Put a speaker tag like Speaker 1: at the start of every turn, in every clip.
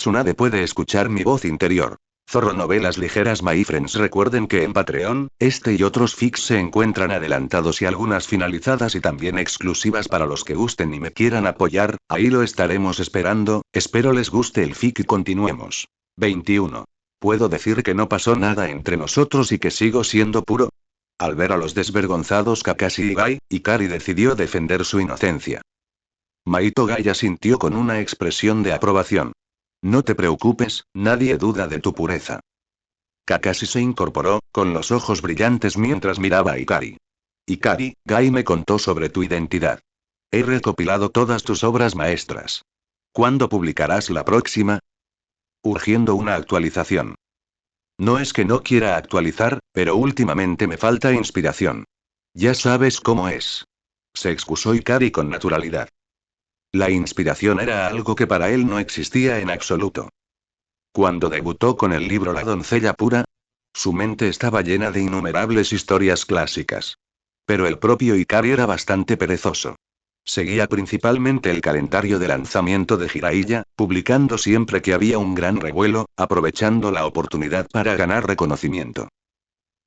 Speaker 1: Tsunade puede escuchar mi voz interior. Zorro Novelas Ligeras My Friends. Recuerden que en Patreon, este y otros fics se encuentran adelantados y algunas finalizadas y también exclusivas para los que gusten y me quieran apoyar, ahí lo estaremos esperando, espero les guste el fic y continuemos. 21. ¿Puedo decir que no pasó nada entre nosotros y que sigo siendo puro? Al ver a los desvergonzados Kakashi y Gai, Ikari decidió defender su inocencia. Maito Gai asintió con una expresión de aprobación. No te preocupes, nadie duda de tu pureza. Kakashi se incorporó, con los ojos brillantes mientras miraba a Ikari. Ikari, Gai me contó sobre tu identidad. He recopilado todas tus obras maestras. ¿Cuándo publicarás la próxima? Urgiendo una actualización. No es que no quiera actualizar, pero últimamente me falta inspiración. Ya sabes cómo es. Se excusó Ikari con naturalidad. La inspiración era algo que para él no existía en absoluto. Cuando debutó con el libro La doncella pura, su mente estaba llena de innumerables historias clásicas. Pero el propio Ikari era bastante perezoso. Seguía principalmente el calendario de lanzamiento de Jiraiya, publicando siempre que había un gran revuelo, aprovechando la oportunidad para ganar reconocimiento.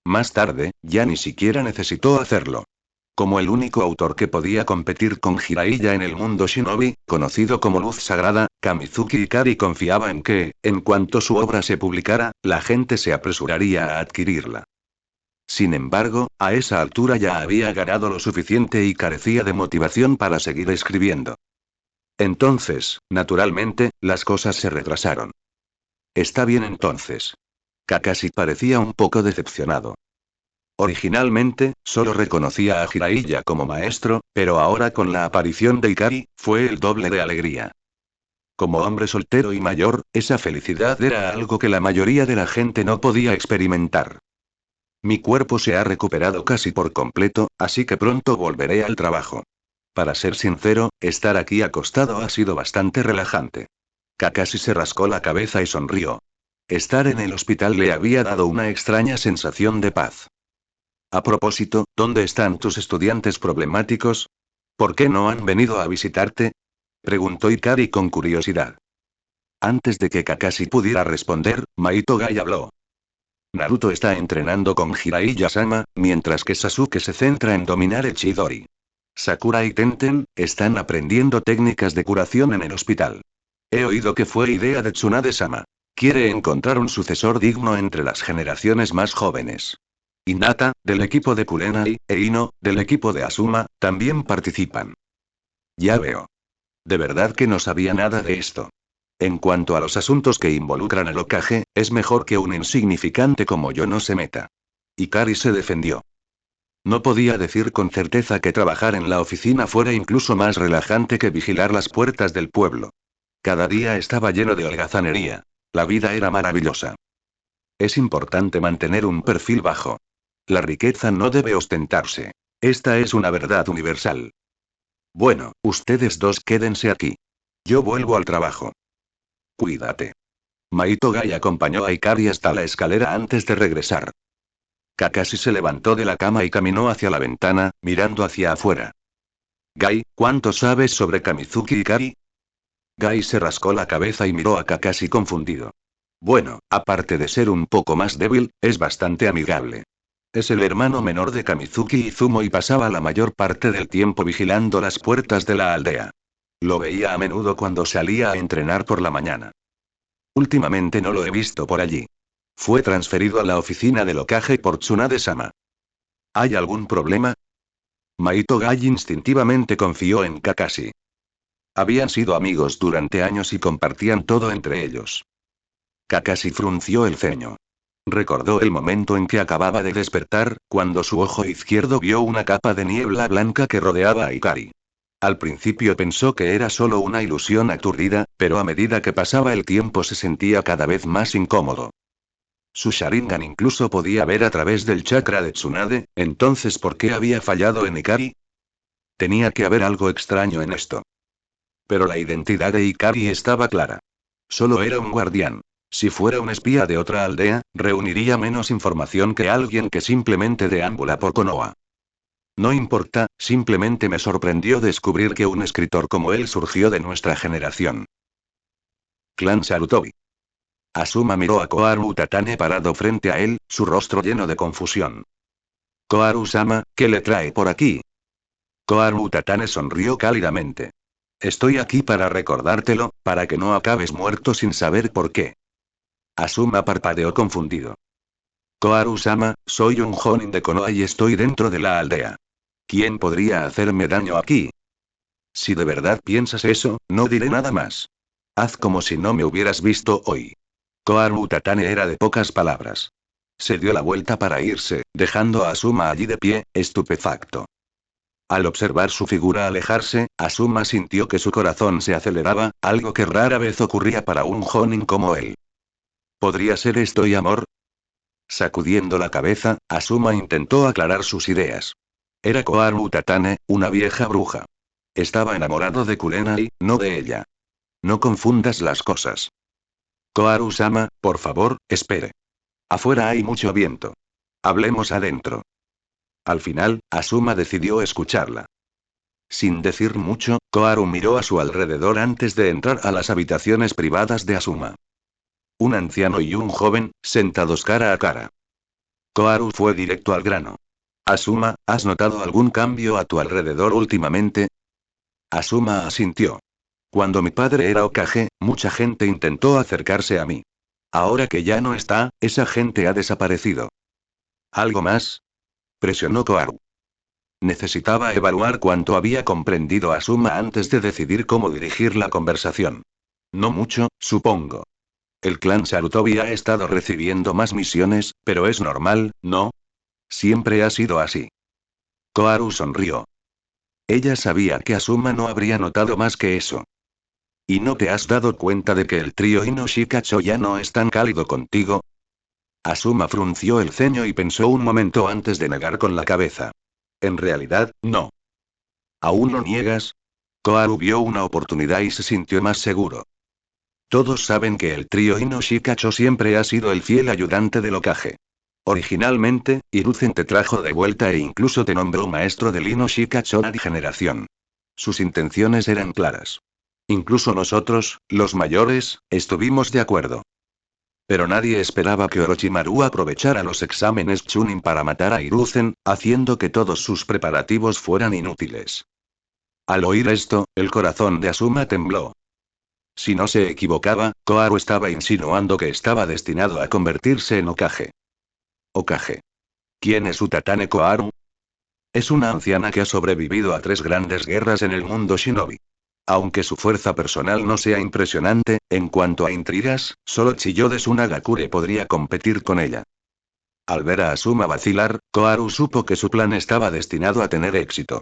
Speaker 1: Más tarde, ya ni siquiera necesitó hacerlo. Como el único autor que podía competir con Jiraiya en el mundo shinobi, conocido como Luz Sagrada, Kamizuki Ikari confiaba en que, en cuanto su obra se publicara, la gente se apresuraría a adquirirla. Sin embargo, a esa altura ya había ganado lo suficiente y carecía de motivación para seguir escribiendo. Entonces, naturalmente, las cosas se retrasaron. Está bien entonces. Kakashi parecía un poco decepcionado. Originalmente, solo reconocía a Jiraiya como maestro, pero ahora con la aparición de Ikari, fue el doble de alegría. Como hombre soltero y mayor, esa felicidad era algo que la mayoría de la gente no podía experimentar. Mi cuerpo se ha recuperado casi por completo, así que pronto volveré al trabajo. Para ser sincero, estar aquí acostado ha sido bastante relajante. Kakashi se rascó la cabeza y sonrió. Estar en el hospital le había dado una extraña sensación de paz. A propósito, ¿dónde están tus estudiantes problemáticos? ¿Por qué no han venido a visitarte? Preguntó Ikari con curiosidad. Antes de que Kakashi pudiera responder, Maito Gai habló. Naruto está entrenando con Jiraiya-sama, mientras que Sasuke se centra en dominar el Chidori. Sakura y Tenten están aprendiendo técnicas de curación en el hospital. He oído que fue idea de Tsunade-sama. Quiere encontrar un sucesor digno entre las generaciones más jóvenes. Hinata, del equipo de Kurenai, e Ino, del equipo de Asuma, también participan. Ya veo. De verdad que no sabía nada de esto. En cuanto a los asuntos que involucran al Hokage, es mejor que un insignificante como yo no se meta. Ikari se defendió. No podía decir con certeza que trabajar en la oficina fuera incluso más relajante que vigilar las puertas del pueblo. Cada día estaba lleno de holgazanería. La vida era maravillosa. Es importante mantener un perfil bajo. La riqueza no debe ostentarse. Esta es una verdad universal. Bueno, ustedes dos quédense aquí. Yo vuelvo al trabajo. Cuídate. Maito Gai acompañó a Ikari hasta la escalera antes de regresar. Kakashi se levantó de la cama y caminó hacia la ventana, mirando hacia afuera. Gai, ¿cuánto sabes sobre Kamizuki Ikari? Gai se rascó la cabeza y miró a Kakashi confundido. Bueno, aparte de ser un poco más débil, es bastante amigable. Es el hermano menor de Kamizuki Izumo y pasaba la mayor parte del tiempo vigilando las puertas de la aldea. Lo veía a menudo cuando salía a entrenar por la mañana. Últimamente no lo he visto por allí. Fue transferido a la oficina del Hokage por Tsunade-sama. ¿Hay algún problema? Maito Gai instintivamente confió en Kakashi. Habían sido amigos durante años y compartían todo entre ellos. Kakashi frunció el ceño. Recordó el momento en que acababa de despertar, cuando su ojo izquierdo vio una capa de niebla blanca que rodeaba a Ikari. Al principio pensó que era solo una ilusión aturdida, pero a medida que pasaba el tiempo se sentía cada vez más incómodo. Su Sharingan incluso podía ver a través del chakra de Tsunade, entonces ¿por qué había fallado en Ikari? Tenía que haber algo extraño en esto. Pero la identidad de Ikari estaba clara. Solo era un guardián. Si fuera un espía de otra aldea, reuniría menos información que alguien que simplemente deambula por Konoha. No importa, simplemente me sorprendió descubrir que un escritor como él surgió de nuestra generación. Clan Sarutobi. Asuma miró a Koharu Utatane parado frente a él, su rostro lleno de confusión. Koharu-sama, ¿qué le trae por aquí? Koharu Utatane sonrió cálidamente. Estoy aquí para recordártelo, para que no acabes muerto sin saber por qué. Asuma parpadeó confundido. Koharu-sama, soy un Jonin de Konoha y estoy dentro de la aldea. ¿Quién podría hacerme daño aquí? Si de verdad piensas eso, no diré nada más. Haz como si no me hubieras visto hoy. Koharu Utatane era de pocas palabras. Se dio la vuelta para irse, dejando a Asuma allí de pie, estupefacto. Al observar su figura alejarse, Asuma sintió que su corazón se aceleraba, algo que rara vez ocurría para un Jonin como él. ¿Podría ser esto y amor? Sacudiendo la cabeza, Asuma intentó aclarar sus ideas. Era Koharu Utatane, una vieja bruja. Estaba enamorado de Kurenai, no de ella. No confundas las cosas. Koharu-sama, por favor, espere. Afuera hay mucho viento. Hablemos adentro. Al final, Asuma decidió escucharla. Sin decir mucho, Koharu miró a su alrededor antes de entrar a las habitaciones privadas de Asuma. Un anciano y un joven, sentados cara a cara. Koharu fue directo al grano. Asuma, ¿has notado algún cambio a tu alrededor últimamente? Asuma asintió. Cuando mi padre era Hokage, mucha gente intentó acercarse a mí. Ahora que ya no está, esa gente ha desaparecido. ¿Algo más? Presionó Koharu. Necesitaba evaluar cuánto había comprendido Asuma antes de decidir cómo dirigir la conversación. No mucho, supongo. El clan Sarutobi ha estado recibiendo más misiones, pero es normal, ¿no? Siempre ha sido así. Koharu sonrió. Ella sabía que Asuma no habría notado más que eso. ¿Y no te has dado cuenta de que el trío Inoshikacho ya no es tan cálido contigo? Asuma frunció el ceño y pensó un momento antes de negar con la cabeza. En realidad, no. ¿Aún lo niegas? Koharu vio una oportunidad y se sintió más seguro. Todos saben que el trío Inoshikacho siempre ha sido el fiel ayudante del Hokage. Originalmente, Hiruzen te trajo de vuelta e incluso te nombró maestro del Inoshikacho de generación. Sus intenciones eran claras. Incluso nosotros, los mayores, estuvimos de acuerdo. Pero nadie esperaba que Orochimaru aprovechara los exámenes Chunin para matar a Hiruzen, haciendo que todos sus preparativos fueran inútiles. Al oír esto, el corazón de Asuma tembló. Si no se equivocaba, Koharu estaba insinuando que estaba destinado a convertirse en Hokage. Hokage. ¿Quién es Utatane Koharu? Es una anciana que ha sobrevivido a 3 grandes guerras en el mundo shinobi. Aunque su fuerza personal no sea impresionante, en cuanto a intrigas, solo Chiyo de Tsunagakure podría competir con ella. Al ver a Asuma vacilar, Koharu supo que su plan estaba destinado a tener éxito.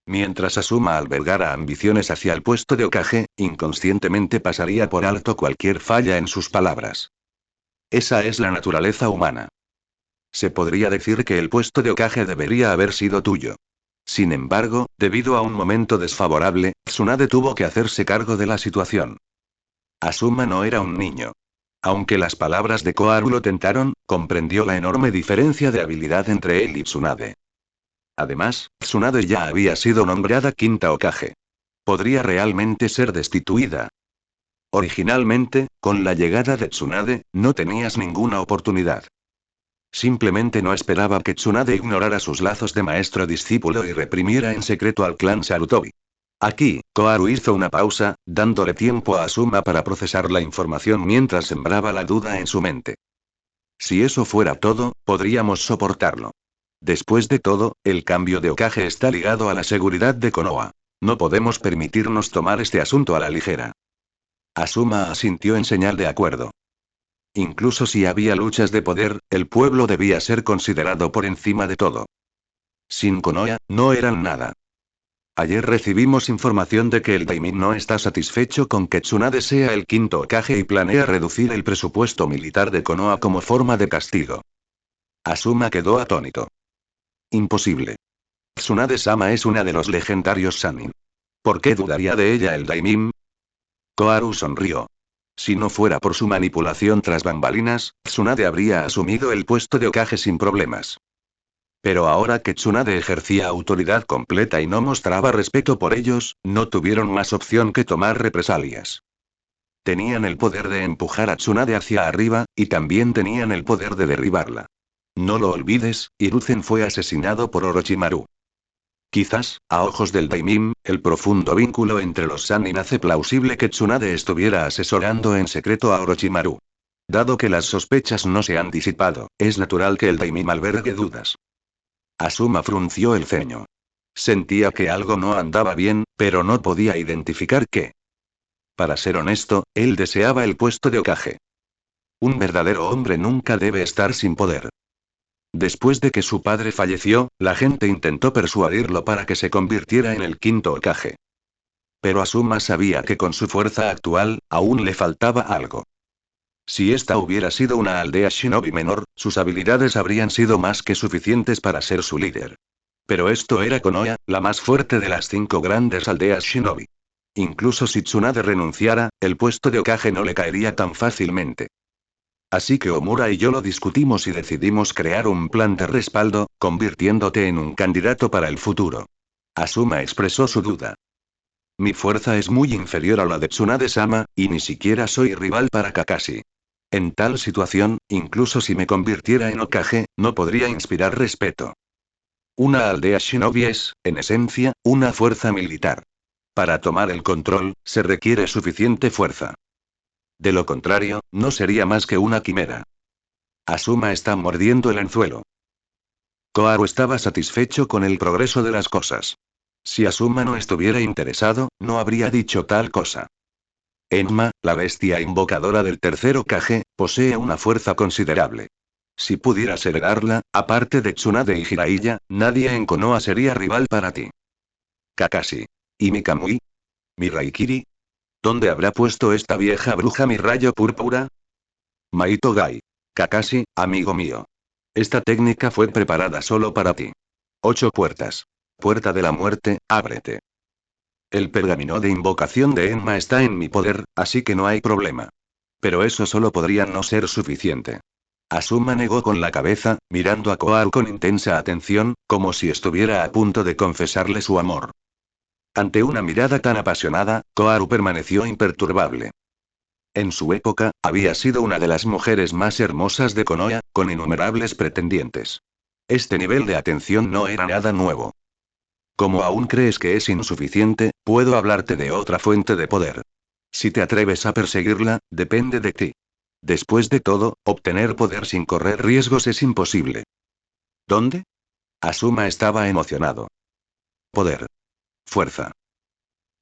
Speaker 1: Mientras Asuma albergara ambiciones hacia el puesto de Hokage, inconscientemente pasaría por alto cualquier falla en sus palabras. Esa es la naturaleza humana. Se podría decir que el puesto de Hokage debería haber sido tuyo. Sin embargo, debido a un momento desfavorable, Tsunade tuvo que hacerse cargo de la situación. Asuma no era un niño. Aunque las palabras de Koharu lo tentaron, comprendió la enorme diferencia de habilidad entre él y Tsunade. Además, Tsunade ya había sido nombrada quinta Hokage. Podría realmente ser destituida. Originalmente, con la llegada de Tsunade, no tenías ninguna oportunidad. Simplemente no esperaba que Tsunade ignorara sus lazos de maestro-discípulo y reprimiera en secreto al clan Sarutobi. Aquí, Koharu hizo una pausa, dándole tiempo a Asuma para procesar la información mientras sembraba la duda en su mente. Si eso fuera todo, podríamos soportarlo. Después de todo, el cambio de Hokage está ligado a la seguridad de Konoha. No podemos permitirnos tomar este asunto a la ligera. Asuma asintió en señal de acuerdo. Incluso si había luchas de poder, el pueblo debía ser considerado por encima de todo. Sin Konoha, no eran nada. Ayer recibimos información de que el Daimon no está satisfecho con que Tsunade sea el quinto Hokage y planea reducir el presupuesto militar de Konoha como forma de castigo. Asuma quedó atónito. Imposible. Tsunade-sama es una de los legendarios Sannin. ¿Por qué dudaría de ella el Daimon? Koharu sonrió. Si no fuera por su manipulación tras bambalinas, Tsunade habría asumido el puesto de Hokage sin problemas. Pero ahora que Tsunade ejercía autoridad completa y no mostraba respeto por ellos, no tuvieron más opción que tomar represalias. Tenían el poder de empujar a Tsunade hacia arriba, y también tenían el poder de derribarla. No lo olvides, Hiruzen fue asesinado por Orochimaru. Quizás, a ojos del Daimim, el profundo vínculo entre los Sannin hace plausible que Tsunade estuviera asesorando en secreto a Orochimaru. Dado que las sospechas no se han disipado, es natural que el Daimim albergue dudas. Asuma frunció el ceño. Sentía que algo no andaba bien, pero no podía identificar qué. Para ser honesto, él deseaba el puesto de Hokage. Un verdadero hombre nunca debe estar sin poder. Después de que su padre falleció, la gente intentó persuadirlo para que se convirtiera en el quinto Hokage. Pero Asuma sabía que con su fuerza actual, aún le faltaba algo. Si esta hubiera sido una aldea shinobi menor, sus habilidades habrían sido más que suficientes para ser su líder. Pero esto era Konoha, la más fuerte de las 5 grandes aldeas shinobi. Incluso si Tsunade renunciara, el puesto de Hokage no le caería tan fácilmente. Así que Omura y yo lo discutimos y decidimos crear un plan de respaldo, convirtiéndote en un candidato para el futuro. Asuma expresó su duda. Mi fuerza es muy inferior a la de Tsunade-sama, y ni siquiera soy rival para Kakashi. En tal situación, incluso si me convirtiera en Hokage, no podría inspirar respeto. Una aldea shinobi es, en esencia, una fuerza militar. Para tomar el control, se requiere suficiente fuerza. De lo contrario, no sería más que una quimera. Asuma está mordiendo el anzuelo. Koharu estaba satisfecho con el progreso de las cosas. Si Asuma no estuviera interesado, no habría dicho tal cosa. Enma, la bestia invocadora del tercer Hokage, posee una fuerza considerable. Si pudieras heredarla, aparte de Tsunade y Jiraiya, nadie en Konoha sería rival para ti. Kakashi. ¿Y mi Kamui? ¿Mi Raikiri? ¿Dónde habrá puesto esta vieja bruja mi rayo púrpura? Maito Gai. Kakashi, amigo mío. Esta técnica fue preparada solo para ti. 8 puertas. Puerta de la muerte, ábrete. El pergamino de invocación de Enma está en mi poder, así que no hay problema. Pero eso solo podría no ser suficiente. Asuma negó con la cabeza, mirando a Koharu con intensa atención, como si estuviera a punto de confesarle su amor. Ante una mirada tan apasionada, Koharu permaneció imperturbable. En su época, había sido una de las mujeres más hermosas de Konoha, con innumerables pretendientes. Este nivel de atención no era nada nuevo. Como aún crees que es insuficiente, puedo hablarte de otra fuente de poder. Si te atreves a perseguirla, depende de ti. Después de todo, obtener poder sin correr riesgos es imposible. ¿Dónde? Asuma estaba emocionado. Poder. Fuerza.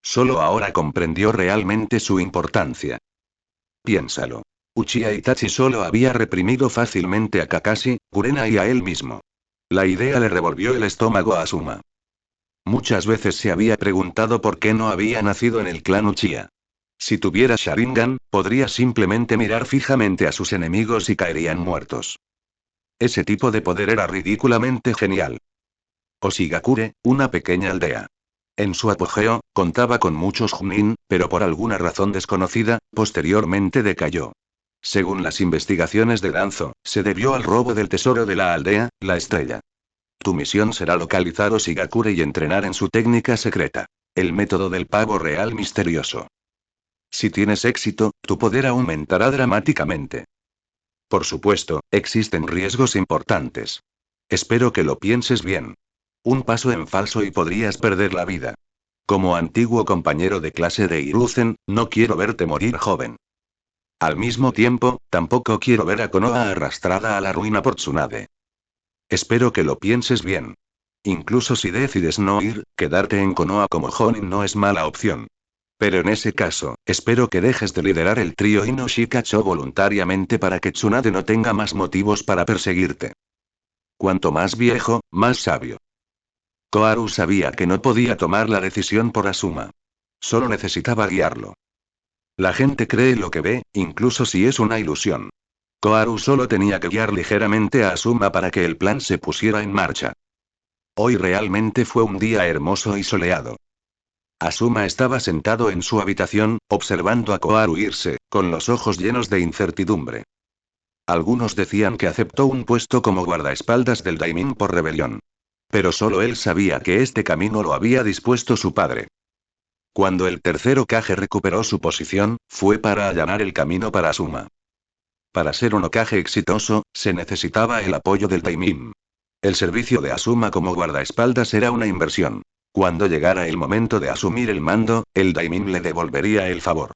Speaker 1: Solo ahora comprendió realmente su importancia. Piénsalo. Uchiha Itachi solo había reprimido fácilmente a Kakashi, Kurena y a él mismo. La idea le revolvió el estómago a Asuma. Muchas veces se había preguntado por qué no había nacido en el clan Uchiha. Si tuviera Sharingan, podría simplemente mirar fijamente a sus enemigos y caerían muertos. Ese tipo de poder era ridículamente genial. Oshigakure, una pequeña aldea. En su apogeo, contaba con muchos Chunin, pero por alguna razón desconocida, posteriormente decayó. Según las investigaciones de Danzo, se debió al robo del tesoro de la aldea, la estrella. Tu misión será localizar Oshigakure y entrenar en su técnica secreta. El método del pavo real misterioso. Si tienes éxito, tu poder aumentará dramáticamente. Por supuesto, existen riesgos importantes. Espero que lo pienses bien. Un paso en falso y podrías perder la vida. Como antiguo compañero de clase de Hiruzen, no quiero verte morir joven. Al mismo tiempo, tampoco quiero ver a Konoha arrastrada a la ruina por Tsunade. Espero que lo pienses bien. Incluso si decides no ir, quedarte en Konoha como Jonin no es mala opción. Pero en ese caso, espero que dejes de liderar el trío Inoshikacho voluntariamente para que Tsunade no tenga más motivos para perseguirte. Cuanto más viejo, más sabio. Koharu sabía que no podía tomar la decisión por Asuma. Solo necesitaba guiarlo. La gente cree lo que ve, incluso si es una ilusión. Koharu solo tenía que guiar ligeramente a Asuma para que el plan se pusiera en marcha. Hoy realmente fue un día hermoso y soleado. Asuma estaba sentado en su habitación, observando a Koharu irse, con los ojos llenos de incertidumbre. Algunos decían que aceptó un puesto como guardaespaldas del Daimon por rebelión. Pero solo él sabía que este camino lo había dispuesto su padre. Cuando el tercer Hokage recuperó su posición, fue para allanar el camino para Asuma. Para ser un Hokage exitoso, se necesitaba el apoyo del Daimim. El servicio de Asuma como guardaespaldas era una inversión. Cuando llegara el momento de asumir el mando, el Daimim le devolvería el favor.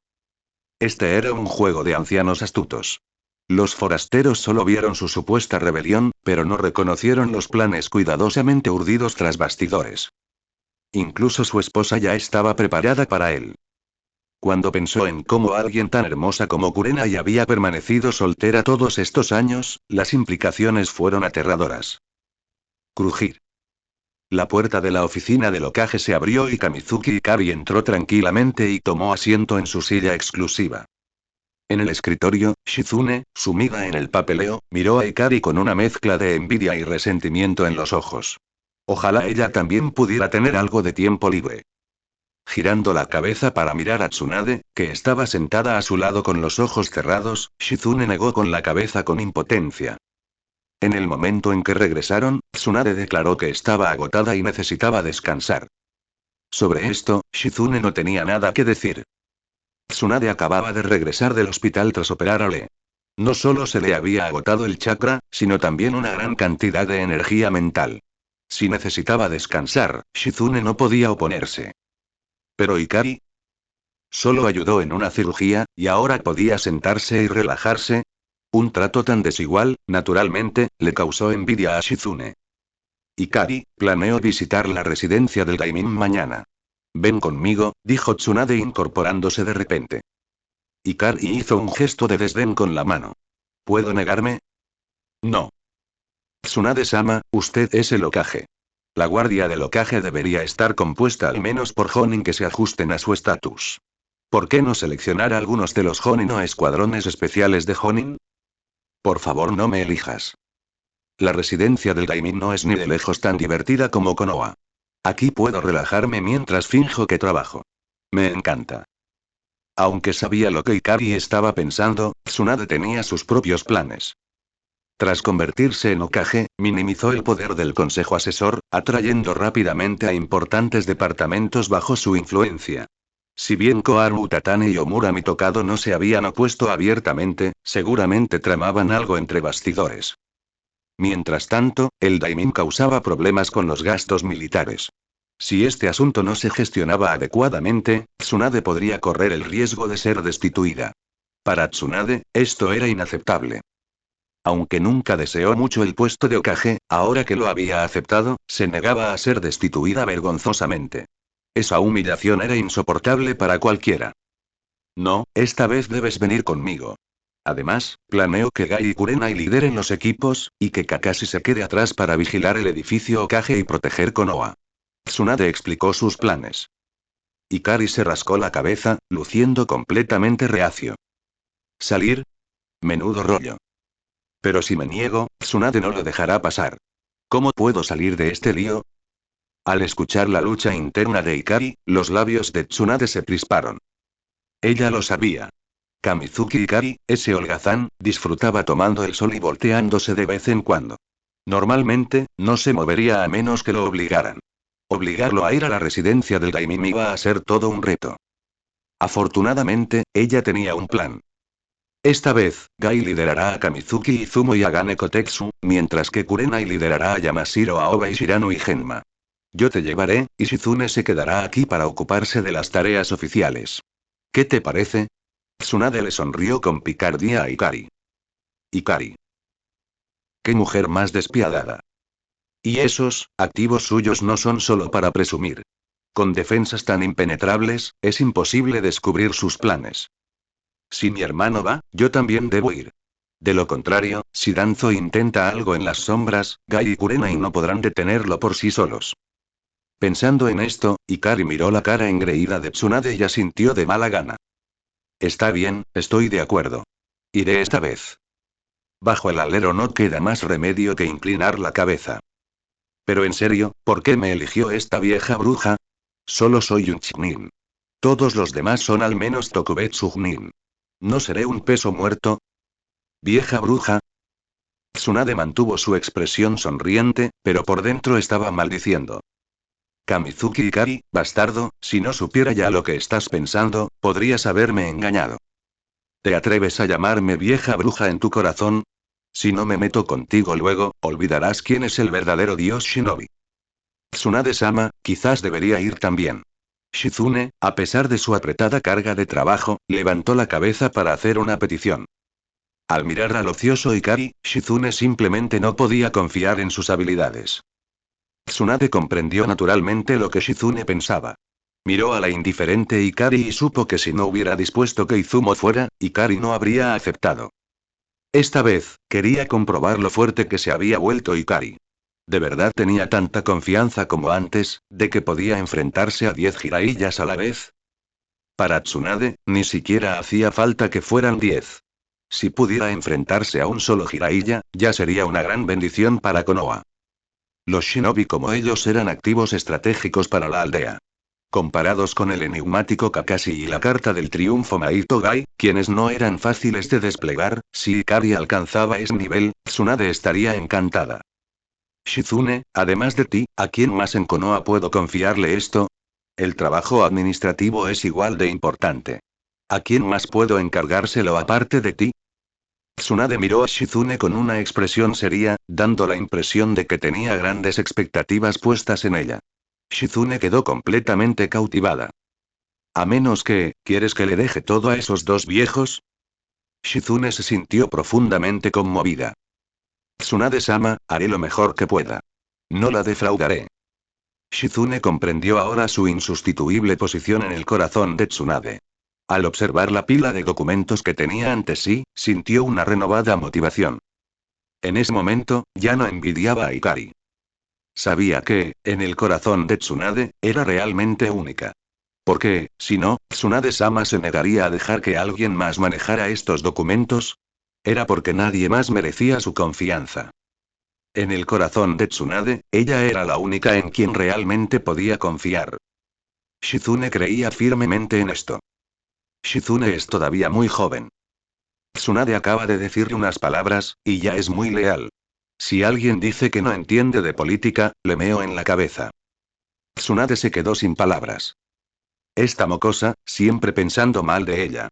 Speaker 1: Este era un juego de ancianos astutos. Los forasteros solo vieron su supuesta rebelión, pero no reconocieron los planes cuidadosamente urdidos tras bastidores. Incluso su esposa ya estaba preparada para él. Cuando pensó en cómo alguien tan hermosa como Kurenai había permanecido soltera todos estos años, las implicaciones fueron aterradoras. Crujir. La puerta de la oficina del Hokage se abrió y Kamizuki Ikari entró tranquilamente y tomó asiento en su silla exclusiva. En el escritorio, Shizune, sumida en el papeleo, miró a Ikari con una mezcla de envidia y resentimiento en los ojos. Ojalá ella también pudiera tener algo de tiempo libre. Girando la cabeza para mirar a Tsunade, que estaba sentada a su lado con los ojos cerrados, Shizune negó con la cabeza con impotencia. En el momento en que regresaron, Tsunade declaró que estaba agotada y necesitaba descansar. Sobre esto, Shizune no tenía nada que decir. Tsunade acababa de regresar del hospital tras operar a Lee. No solo se le había agotado el chakra, sino también una gran cantidad de energía mental. Si necesitaba descansar, Shizune no podía oponerse. Pero Ikari solo ayudó en una cirugía, y ahora podía sentarse y relajarse. Un trato tan desigual, naturalmente, le causó envidia a Shizune. Ikari, planeo visitar la residencia del Daimim mañana. Ven conmigo, dijo Tsunade incorporándose de repente. Ikari hizo un gesto de desdén con la mano. ¿Puedo negarme? No. Tsunade-sama, usted es el Hokage. La guardia del Hokage debería estar compuesta al menos por Jonin que se ajusten a su estatus. ¿Por qué no seleccionar a algunos de los Jonin o escuadrones especiales de Jonin? Por favor, no me elijas. La residencia del Daimim no es ni de lejos tan divertida como Konoha. Aquí puedo relajarme mientras finjo que trabajo. Me encanta. Aunque sabía lo que Ikari estaba pensando, Tsunade tenía sus propios planes. Tras convertirse en Hokage, minimizó el poder del Consejo Asesor, atrayendo rápidamente a importantes departamentos bajo su influencia. Si bien Koharu Utatane y Omura Mitokado no se habían opuesto abiertamente, seguramente tramaban algo entre bastidores. Mientras tanto, el Daimim causaba problemas con los gastos militares. Si este asunto no se gestionaba adecuadamente, Tsunade podría correr el riesgo de ser destituida. Para Tsunade, esto era inaceptable. Aunque nunca deseó mucho el puesto de Hokage, ahora que lo había aceptado, se negaba a ser destituida vergonzosamente. Esa humillación era insoportable para cualquiera. No, esta vez debes venir conmigo. Además, planeo que Gai y Kurenai lideren los equipos, y que Kakashi se quede atrás para vigilar el edificio Hokage y proteger Konoha. Tsunade explicó sus planes. Ikari se rascó la cabeza, luciendo completamente reacio. ¿Salir? Menudo rollo. Pero si me niego, Tsunade no lo dejará pasar. ¿Cómo puedo salir de este lío? Al escuchar la lucha interna de Ikari, los labios de Tsunade se crisparon. Ella lo sabía. Kamizuki Ikari, ese holgazán, disfrutaba tomando el sol y volteándose de vez en cuando. Normalmente, no se movería a menos que lo obligaran. Obligarlo a ir a la residencia del Daimim iba a ser todo un reto. Afortunadamente, ella tenía un plan. Esta vez, Gai liderará a Kamizuki Izumo y a Gane Kotetsu, mientras que Kurenai liderará a Yamashiro Aoba y Shirano y Genma. Yo te llevaré, y Shizune se quedará aquí para ocuparse de las tareas oficiales. ¿Qué te parece? Tsunade le sonrió con picardía a Ikari. Ikari. ¡Qué mujer más despiadada! Y esos, activos suyos no son solo para presumir. Con defensas tan impenetrables, es imposible descubrir sus planes. Si mi hermano va, yo también debo ir. De lo contrario, si Danzo intenta algo en las sombras, Gai y Kurenai no podrán detenerlo por sí solos. Pensando en esto, Ikari miró la cara engreída de Tsunade y asintió de mala gana. Está bien, estoy de acuerdo. Iré esta vez. Bajo el alero no queda más remedio que inclinar la cabeza. Pero en serio, ¿por qué me eligió esta vieja bruja? Solo soy un Chunin. Todos los demás son al menos Tokubetsu Nin. ¿No seré un peso muerto? ¿Vieja bruja? Tsunade mantuvo su expresión sonriente, pero por dentro estaba maldiciendo. Kamizuki Ikari, bastardo, si no supiera ya lo que estás pensando, podrías haberme engañado. ¿Te atreves a llamarme vieja bruja en tu corazón? Si no me meto contigo luego, olvidarás quién es el verdadero dios Shinobi. Tsunade-sama, quizás debería ir también. Shizune, a pesar de su apretada carga de trabajo, levantó la cabeza para hacer una petición. Al mirar al ocioso Ikari, Shizune simplemente no podía confiar en sus habilidades. Tsunade comprendió naturalmente lo que Shizune pensaba. Miró a la indiferente Ikari y supo que si no hubiera dispuesto que Izumo fuera, Ikari no habría aceptado. Esta vez, quería comprobar lo fuerte que se había vuelto Ikari. ¿De verdad tenía tanta confianza como antes, de que podía enfrentarse a 10 Jiraiya a la vez? Para Tsunade, ni siquiera hacía falta que fueran 10. Si pudiera enfrentarse a un solo Jiraiya, ya sería una gran bendición para Konoha. Los shinobi como ellos eran activos estratégicos para la aldea. Comparados con el enigmático Kakashi y la carta del triunfo Maito Gai, quienes no eran fáciles de desplegar, si Ikari alcanzaba ese nivel, Tsunade estaría encantada. Shizune, además de ti, ¿a quién más en Konoha puedo confiarle esto? El trabajo administrativo es igual de importante. ¿A quién más puedo encargárselo aparte de ti? Tsunade miró a Shizune con una expresión seria, dando la impresión de que tenía grandes expectativas puestas en ella. Shizune quedó completamente cautivada. A menos que, ¿quieres que le deje todo a esos dos viejos? Shizune se sintió profundamente conmovida. Tsunade-sama, haré lo mejor que pueda. No la defraudaré. Shizune comprendió ahora su insustituible posición en el corazón de Tsunade. Al observar la pila de documentos que tenía ante sí, sintió una renovada motivación. En ese momento, ya no envidiaba a Ikari. Sabía que, en el corazón de Tsunade, era realmente única. Porque, si no, Tsunade-sama se negaría a dejar que alguien más manejara estos documentos. Era porque nadie más merecía su confianza. En el corazón de Tsunade, ella era la única en quien realmente podía confiar. Shizune creía firmemente en esto. Shizune es todavía muy joven. Tsunade acaba de decirle unas palabras, y ya es muy leal. Si alguien dice que no entiende de política, le meo en la cabeza. Tsunade se quedó sin palabras. Esta mocosa, siempre pensando mal de ella.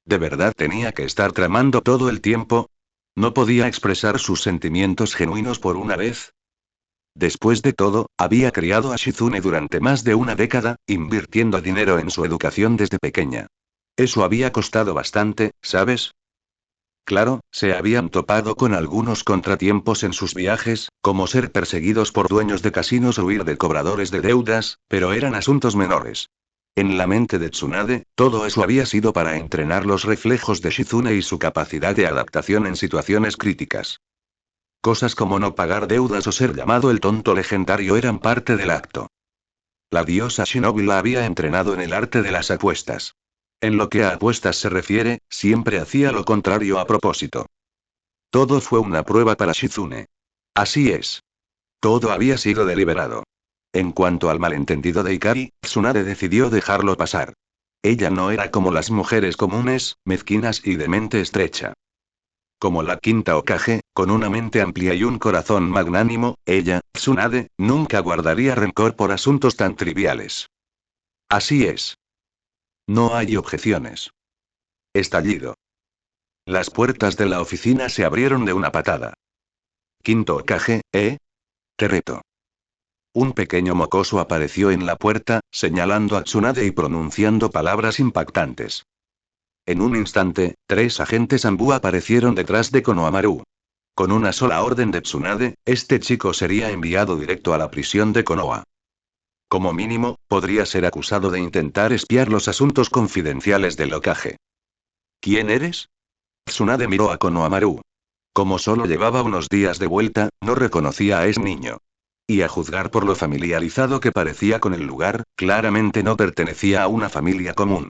Speaker 1: ¿De verdad tenía que estar tramando todo el tiempo? ¿No podía expresar sus sentimientos genuinos por una vez? Después de todo, había criado a Shizune durante más de una década, invirtiendo dinero en su educación desde pequeña. Eso había costado bastante, ¿sabes? Claro, se habían topado con algunos contratiempos en sus viajes, como ser perseguidos por dueños de casinos o huir de cobradores de deudas, pero eran asuntos menores. En la mente de Tsunade, todo eso había sido para entrenar los reflejos de Shizune y su capacidad de adaptación en situaciones críticas. Cosas como no pagar deudas o ser llamado el tonto legendario eran parte del acto. La diosa Shinobi la había entrenado en el arte de las apuestas. En lo que a apuestas se refiere, siempre hacía lo contrario a propósito. Todo fue una prueba para Shizune. Así es. Todo había sido deliberado. En cuanto al malentendido de Ikari, Tsunade decidió dejarlo pasar. Ella no era como las mujeres comunes, mezquinas y de mente estrecha. Como la quinta Hokage, con una mente amplia y un corazón magnánimo, ella, Tsunade, nunca guardaría rencor por asuntos tan triviales. Así es. No hay objeciones. Estallido. Las puertas de la oficina se abrieron de una patada. Quinto Hokage, ¿eh? Te reto. Un pequeño mocoso apareció en la puerta, señalando a Tsunade y pronunciando palabras impactantes. En un instante, 3 agentes Anbu aparecieron detrás de Konohamaru. Con una sola orden de Tsunade, este chico sería enviado directo a la prisión de Konoha. Como mínimo, podría ser acusado de intentar espiar los asuntos confidenciales del Hokage. ¿Quién eres? Tsunade miró a Konohamaru. Como solo llevaba unos días de vuelta, no reconocía a ese niño. Y a juzgar por lo familiarizado que parecía con el lugar, claramente no pertenecía a una familia común.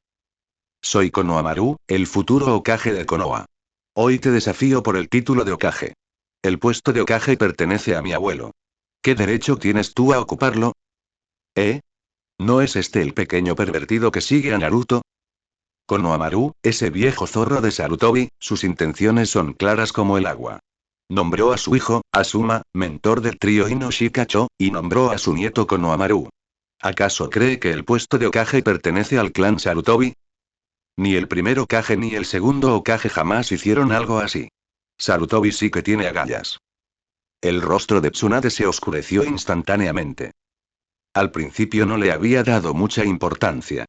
Speaker 1: Soy Konohamaru, el futuro Hokage de Konoha. Hoy te desafío por el título de Hokage. El puesto de Hokage pertenece a mi abuelo. ¿Qué derecho tienes tú a ocuparlo? ¿Eh? ¿No es este el pequeño pervertido que sigue a Naruto? Konohamaru, ese viejo zorro de Sarutobi, sus intenciones son claras como el agua. Nombró a su hijo, Asuma, mentor del trío Ino Shikacho, y nombró a su nieto Konohamaru. ¿Acaso cree que el puesto de Hokage pertenece al clan Sarutobi? Ni el primer Hokage ni el segundo Hokage jamás hicieron algo así. Sarutobi sí que tiene agallas. El rostro de Tsunade se oscureció instantáneamente. Al principio no le había dado mucha importancia.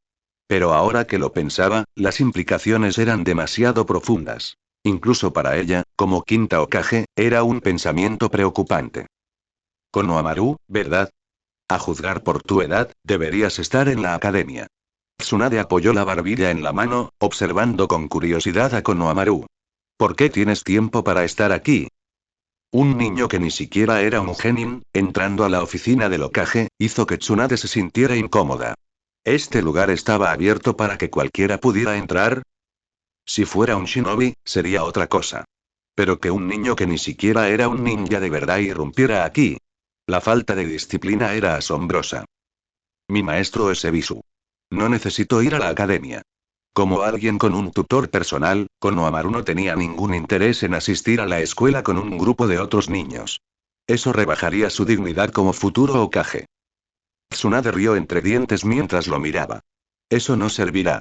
Speaker 1: Pero ahora que lo pensaba, las implicaciones eran demasiado profundas. Incluso para ella, como quinta Hokage, era un pensamiento preocupante. Konohamaru, ¿verdad? A juzgar por tu edad, deberías estar en la academia. Tsunade apoyó la barbilla en la mano, observando con curiosidad a Konohamaru. ¿Por qué tienes tiempo para estar aquí? Un niño que ni siquiera era un genin, entrando a la oficina del Hokage, hizo que Tsunade se sintiera incómoda. ¿Este lugar estaba abierto para que cualquiera pudiera entrar? Si fuera un shinobi, sería otra cosa. Pero que un niño que ni siquiera era un ninja de verdad irrumpiera aquí. La falta de disciplina era asombrosa. Mi maestro es Ebisu. No necesito ir a la academia. Como alguien con un tutor personal, Konohamaru no tenía ningún interés en asistir a la escuela con un grupo de otros niños. Eso rebajaría su dignidad como futuro Hokage. Tsunade rió entre dientes mientras lo miraba. Eso no servirá.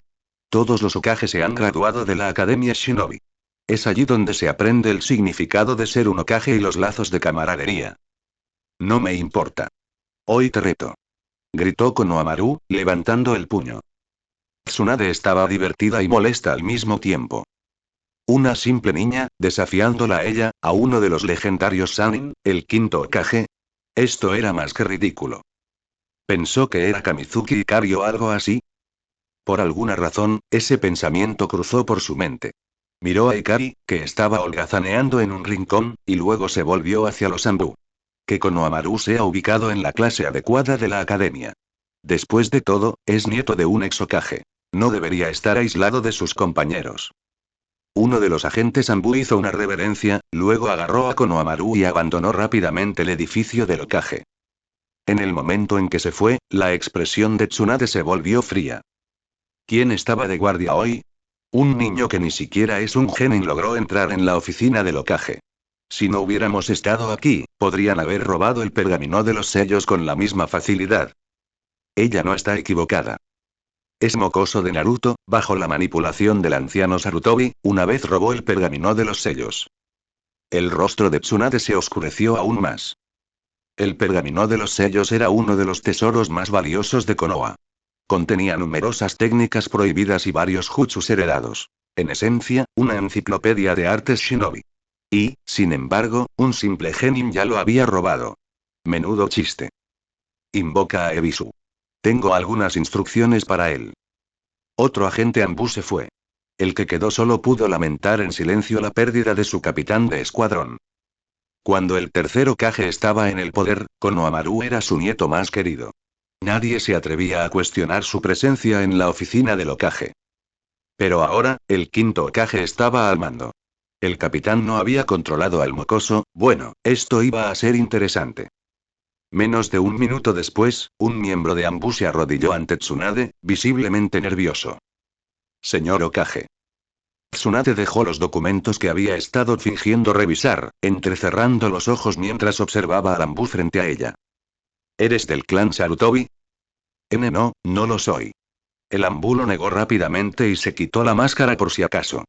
Speaker 1: Todos los Hokage se han graduado de la Academia Shinobi. Es allí donde se aprende el significado de ser un Hokage y los lazos de camaradería. No me importa. Hoy te reto. Gritó Konohamaru, levantando el puño. Tsunade estaba divertida y molesta al mismo tiempo. Una simple niña, desafiándola a ella, a uno de los legendarios Sannin, el quinto Hokage. Esto era más que ridículo. ¿Pensó que era Kamizuki Ikari o algo así? Por alguna razón, ese pensamiento cruzó por su mente. Miró a Ikari, que estaba holgazaneando en un rincón, y luego se volvió hacia los Anbu. Que Konohamaru sea ubicado en la clase adecuada de la academia. Después de todo, es nieto de un ex Hokage. No debería estar aislado de sus compañeros. Uno de los agentes Anbu hizo una reverencia, luego agarró a Konohamaru y abandonó rápidamente el edificio del Hokage. En el momento en que se fue, la expresión de Tsunade se volvió fría. ¿Quién estaba de guardia hoy? Un niño que ni siquiera es un genin logró entrar en la oficina del Hokage. Si no hubiéramos estado aquí, podrían haber robado el pergamino de los sellos con la misma facilidad. Ella no está equivocada. Es mocoso de Naruto, bajo la manipulación del anciano Sarutobi, una vez robó el pergamino de los sellos. El rostro de Tsunade se oscureció aún más. El pergamino de los sellos era uno de los tesoros más valiosos de Konoha. Contenía numerosas técnicas prohibidas y varios jutsus heredados. En esencia, una enciclopedia de artes shinobi. Y, sin embargo, un simple genin ya lo había robado. Menudo chiste. Invoca a Ebisu. Tengo algunas instrucciones para él. Otro agente Anbu se fue. El que quedó solo pudo lamentar en silencio la pérdida de su capitán de escuadrón. Cuando el tercer Hokage estaba en el poder, Konohamaru era su nieto más querido. Nadie se atrevía a cuestionar su presencia en la oficina del Hokage. Pero ahora, el quinto Hokage estaba al mando. El capitán no había controlado al mocoso, bueno, esto iba a ser interesante. Menos de un minuto después, un miembro de Anbu se arrodilló ante Tsunade, visiblemente nervioso. Señor Hokage. Tsunade dejó los documentos que había estado fingiendo revisar, entrecerrando los ojos mientras observaba al Anbu frente a ella. ¿Eres del clan Sarutobi? No, no lo soy. El Anbu lo negó rápidamente y se quitó la máscara por si acaso.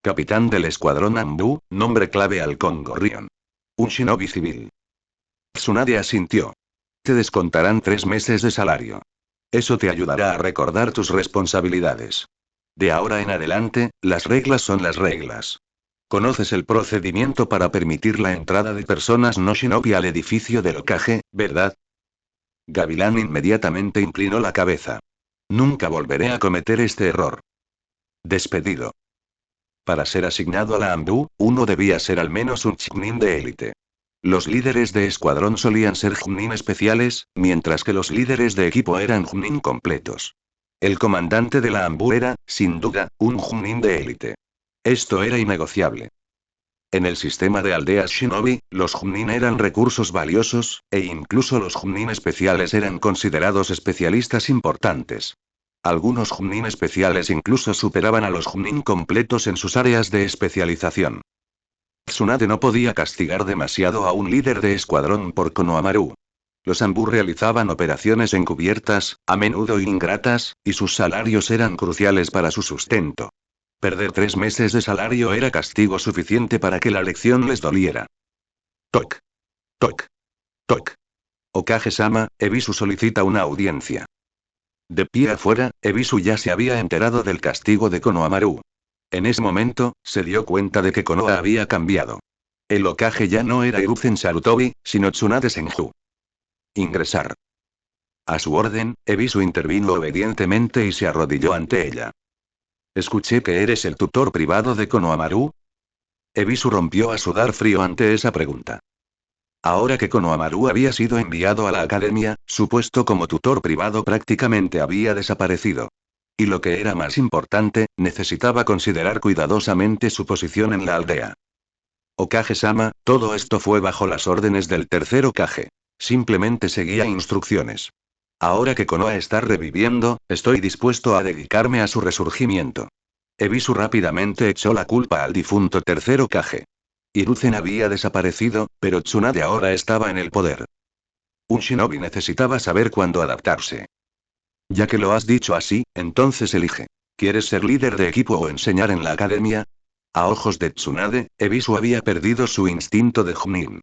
Speaker 1: Capitán del escuadrón Anbu, nombre clave Halcón Gorrión. Un shinobi civil. Tsunade asintió. Te descontarán 3 meses de salario. Eso te ayudará a recordar tus responsabilidades. De ahora en adelante, las reglas son las reglas. Conoces el procedimiento para permitir la entrada de personas no shinobi al edificio del Hokage, ¿verdad? Gavilán inmediatamente inclinó la cabeza. Nunca volveré a cometer este error. Despedido. Para ser asignado a la Anbu, uno debía ser al menos un Chunin de élite. Los líderes de escuadrón solían ser Chunin especiales, mientras que los líderes de equipo eran Chunin completos. El comandante de la Anbu era, sin duda, un Chunin de élite. Esto era innegociable. En el sistema de aldeas shinobi, los Chunin eran recursos valiosos, e incluso los Chunin especiales eran considerados especialistas importantes. Algunos Chunin especiales incluso superaban a los Chunin completos en sus áreas de especialización. Tsunade no podía castigar demasiado a un líder de escuadrón por Konohamaru. Los Anbu realizaban operaciones encubiertas, a menudo ingratas, y sus salarios eran cruciales para su sustento. Perder 3 meses de salario era castigo suficiente para que la lección les doliera. Toc. Toc. Toc. Okage-sama, Ebisu solicita una audiencia. De pie afuera, Ebisu ya se había enterado del castigo de Konohamaru. En ese momento, se dio cuenta de que Konoha había cambiado. El Hokage ya no era Hiruzen Sarutobi, sino Tsunade Senju. Ingresar. A su orden, Ebisu intervino obedientemente y se arrodilló ante ella. Escuché que eres el tutor privado de Konohamaru. Ebisu rompió a sudar frío ante esa pregunta. Ahora que Konohamaru había sido enviado a la academia, su puesto como tutor privado prácticamente había desaparecido. Y lo que era más importante, necesitaba considerar cuidadosamente su posición en la aldea. Okage-sama, todo esto fue bajo las órdenes del tercer Hokage. Simplemente seguía instrucciones. Ahora que Konoha está reviviendo, estoy dispuesto a dedicarme a su resurgimiento. Ebisu rápidamente echó la culpa al difunto tercer Hokage. Hiruzen había desaparecido, pero Tsunade ahora estaba en el poder. Un shinobi necesitaba saber cuándo adaptarse. Ya que lo has dicho así, entonces elige. ¿Quieres ser líder de equipo o enseñar en la academia? A ojos de Tsunade, Ebisu había perdido su instinto de Chunin.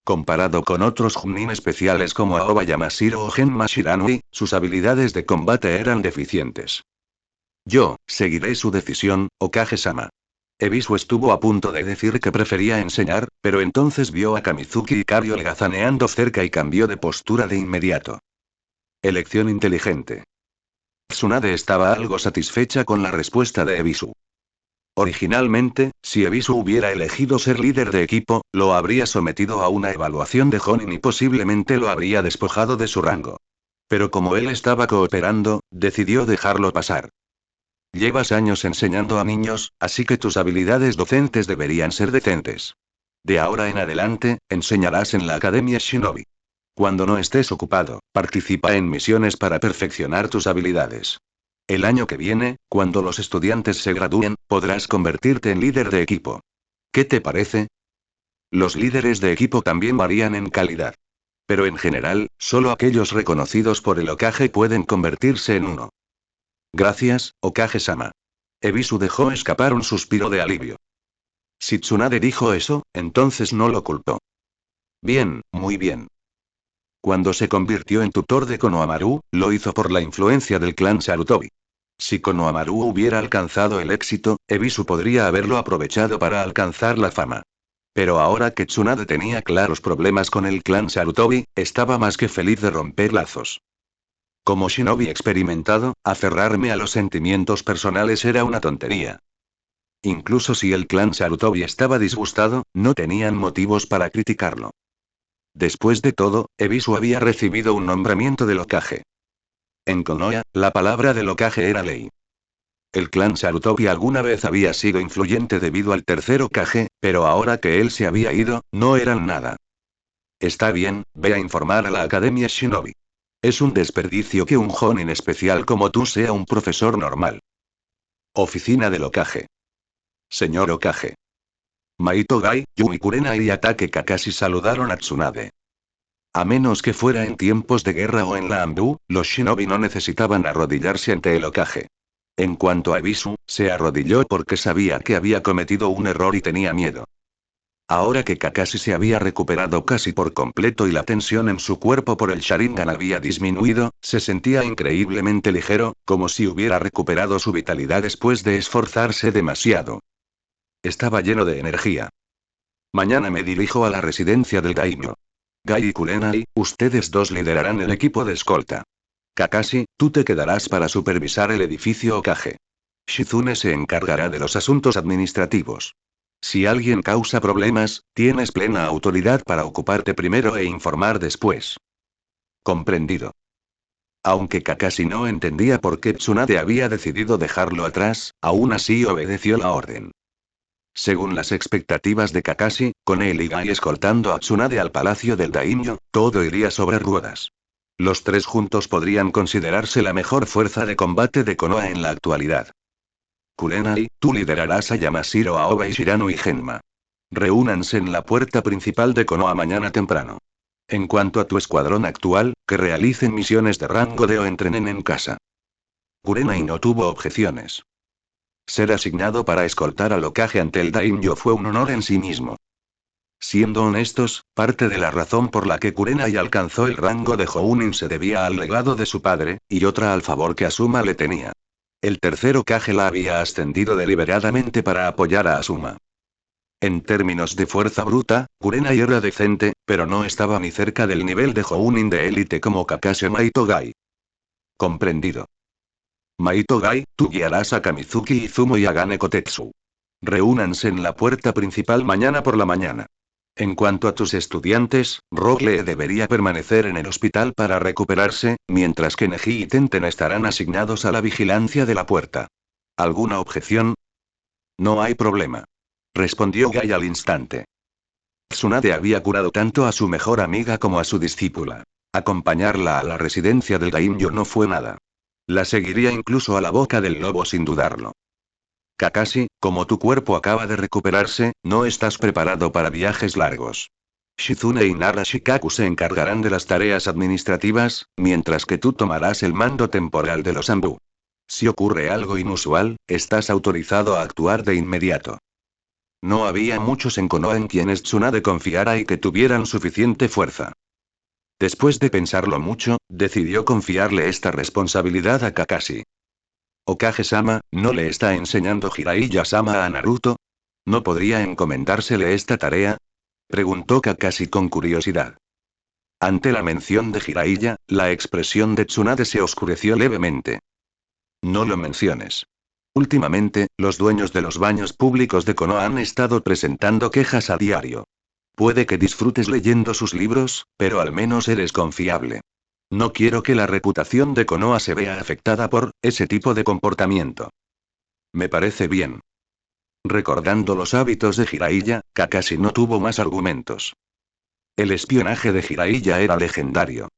Speaker 1: Comparado con otros Chunin especiales como Aoba Yamashiro o Genma Shiranui, sus habilidades de combate eran deficientes. Yo, seguiré su decisión, Okage-sama. Ebisu estuvo a punto de decir que prefería enseñar, pero entonces vio a Kamizuki y Kario legazaneando cerca y cambió de postura de inmediato. Elección inteligente. Tsunade estaba algo satisfecha con la respuesta de Ebisu. Originalmente, si Ebisu hubiera elegido ser líder de equipo, lo habría sometido a una evaluación de Jonin y posiblemente lo habría despojado de su rango. Pero como él estaba cooperando, decidió dejarlo pasar. Llevas años enseñando a niños, así que tus habilidades docentes deberían ser decentes. De ahora en adelante, enseñarás en la Academia Shinobi. Cuando no estés ocupado, participa en misiones para perfeccionar tus habilidades. El año que viene, cuando los estudiantes se gradúen, podrás convertirte en líder de equipo. ¿Qué te parece? Los líderes de equipo también varían en calidad. Pero en general, solo aquellos reconocidos por el Hokage pueden convertirse en uno. Gracias, Okage-sama. Ebisu dejó escapar un suspiro de alivio. Si Tsunade dijo eso, entonces no lo culpó. Bien, muy bien. Cuando se convirtió en tutor de Konohamaru, lo hizo por la influencia del clan Sarutobi. Si Konohamaru hubiera alcanzado el éxito, Ebisu podría haberlo aprovechado para alcanzar la fama. Pero ahora que Tsunade tenía claros problemas con el clan Sarutobi, estaba más que feliz de romper lazos. Como shinobi experimentado, aferrarme a los sentimientos personales era una tontería. Incluso si el clan Sarutobi estaba disgustado, no tenían motivos para criticarlo. Después de todo, Ebisu había recibido un nombramiento del Hokage. En Konoha, la palabra del Hokage era ley. El clan Sarutobi alguna vez había sido influyente debido al tercer Hokage, pero ahora que él se había ido, no eran nada. Está bien, ve a informar a la Academia Shinobi. Es un desperdicio que un Jonin especial como tú sea un profesor normal. Oficina del Hokage. Señor Hokage. Maito Gai, Yui Kurenai y Atake Kakashi saludaron a Tsunade. A menos que fuera en tiempos de guerra o en la Anbu, los shinobi no necesitaban arrodillarse ante el Hokage. En cuanto a Ebisu, se arrodilló porque sabía que había cometido un error y tenía miedo. Ahora que Kakashi se había recuperado casi por completo y la tensión en su cuerpo por el Sharingan había disminuido, se sentía increíblemente ligero, como si hubiera recuperado su vitalidad después de esforzarse demasiado. Estaba lleno de energía. Mañana me dirijo a la residencia del daimyo. Gai y Kurenai, ustedes dos liderarán el equipo de escolta. Kakashi, tú te quedarás para supervisar el edificio Hokage. Shizune se encargará de los asuntos administrativos. Si alguien causa problemas, tienes plena autoridad para ocuparte primero e informar después. Comprendido. Aunque Kakashi no entendía por qué Tsunade había decidido dejarlo atrás, aún así obedeció la orden. Según las expectativas de Kakashi, con él y Gai escoltando a Tsunade al palacio del daimyo, todo iría sobre ruedas. Los tres juntos podrían considerarse la mejor fuerza de combate de Konoha en la actualidad. Kurenai, tú liderarás a Yamashiro, Aoba y Shirano y Genma. Reúnanse en la puerta principal de Konoha mañana temprano. En cuanto a tu escuadrón actual, que realicen misiones de rango D o entrenen en casa. Kurenai no tuvo objeciones. Ser asignado para escoltar al Hokage ante el Daimyo fue un honor en sí mismo. Siendo honestos, parte de la razón por la que Kurenai alcanzó el rango de Jounin se debía al legado de su padre, y otra al favor que Asuma le tenía. El tercer Hokage la había ascendido deliberadamente para apoyar a Asuma. En términos de fuerza bruta, Kurenai era decente, pero no estaba ni cerca del nivel de Jounin de élite como Kakashi o Maitogai. Comprendido. Maitogai, tú guiarás a Kamizuki Izumo y a Gane Kotetsu. Reúnanse en la puerta principal mañana por la mañana. En cuanto a tus estudiantes, Rogle debería permanecer en el hospital para recuperarse, mientras que Neji y Tenten estarán asignados a la vigilancia de la puerta. ¿Alguna objeción? No hay problema. Respondió Gai al instante. Tsunade había curado tanto a su mejor amiga como a su discípula. Acompañarla a la residencia del Daimyo no fue nada. La seguiría incluso a la boca del lobo sin dudarlo. Kakashi, como tu cuerpo acaba de recuperarse, no estás preparado para viajes largos. Shizune y Nara Shikaku se encargarán de las tareas administrativas, mientras que tú tomarás el mando temporal de los Anbu. Si ocurre algo inusual, estás autorizado a actuar de inmediato. No había muchos en Konoha en quienes Tsunade confiara y que tuvieran suficiente fuerza. Después de pensarlo mucho, decidió confiarle esta responsabilidad a Kakashi. ¿Hokage-sama, no le está enseñando Jiraiya-sama a Naruto? ¿No podría encomendársele esta tarea? Preguntó Kakashi con curiosidad. Ante la mención de Jiraiya, la expresión de Tsunade se oscureció levemente. No lo menciones. Últimamente, los dueños de los baños públicos de Konoha han estado presentando quejas a diario. Puede que disfrutes leyendo sus libros, pero al menos eres confiable. No quiero que la reputación de Konoha se vea afectada por ese tipo de comportamiento. Me parece bien. Recordando los hábitos de Jiraiya, Kakashi no tuvo más argumentos. El espionaje de Jiraiya era legendario.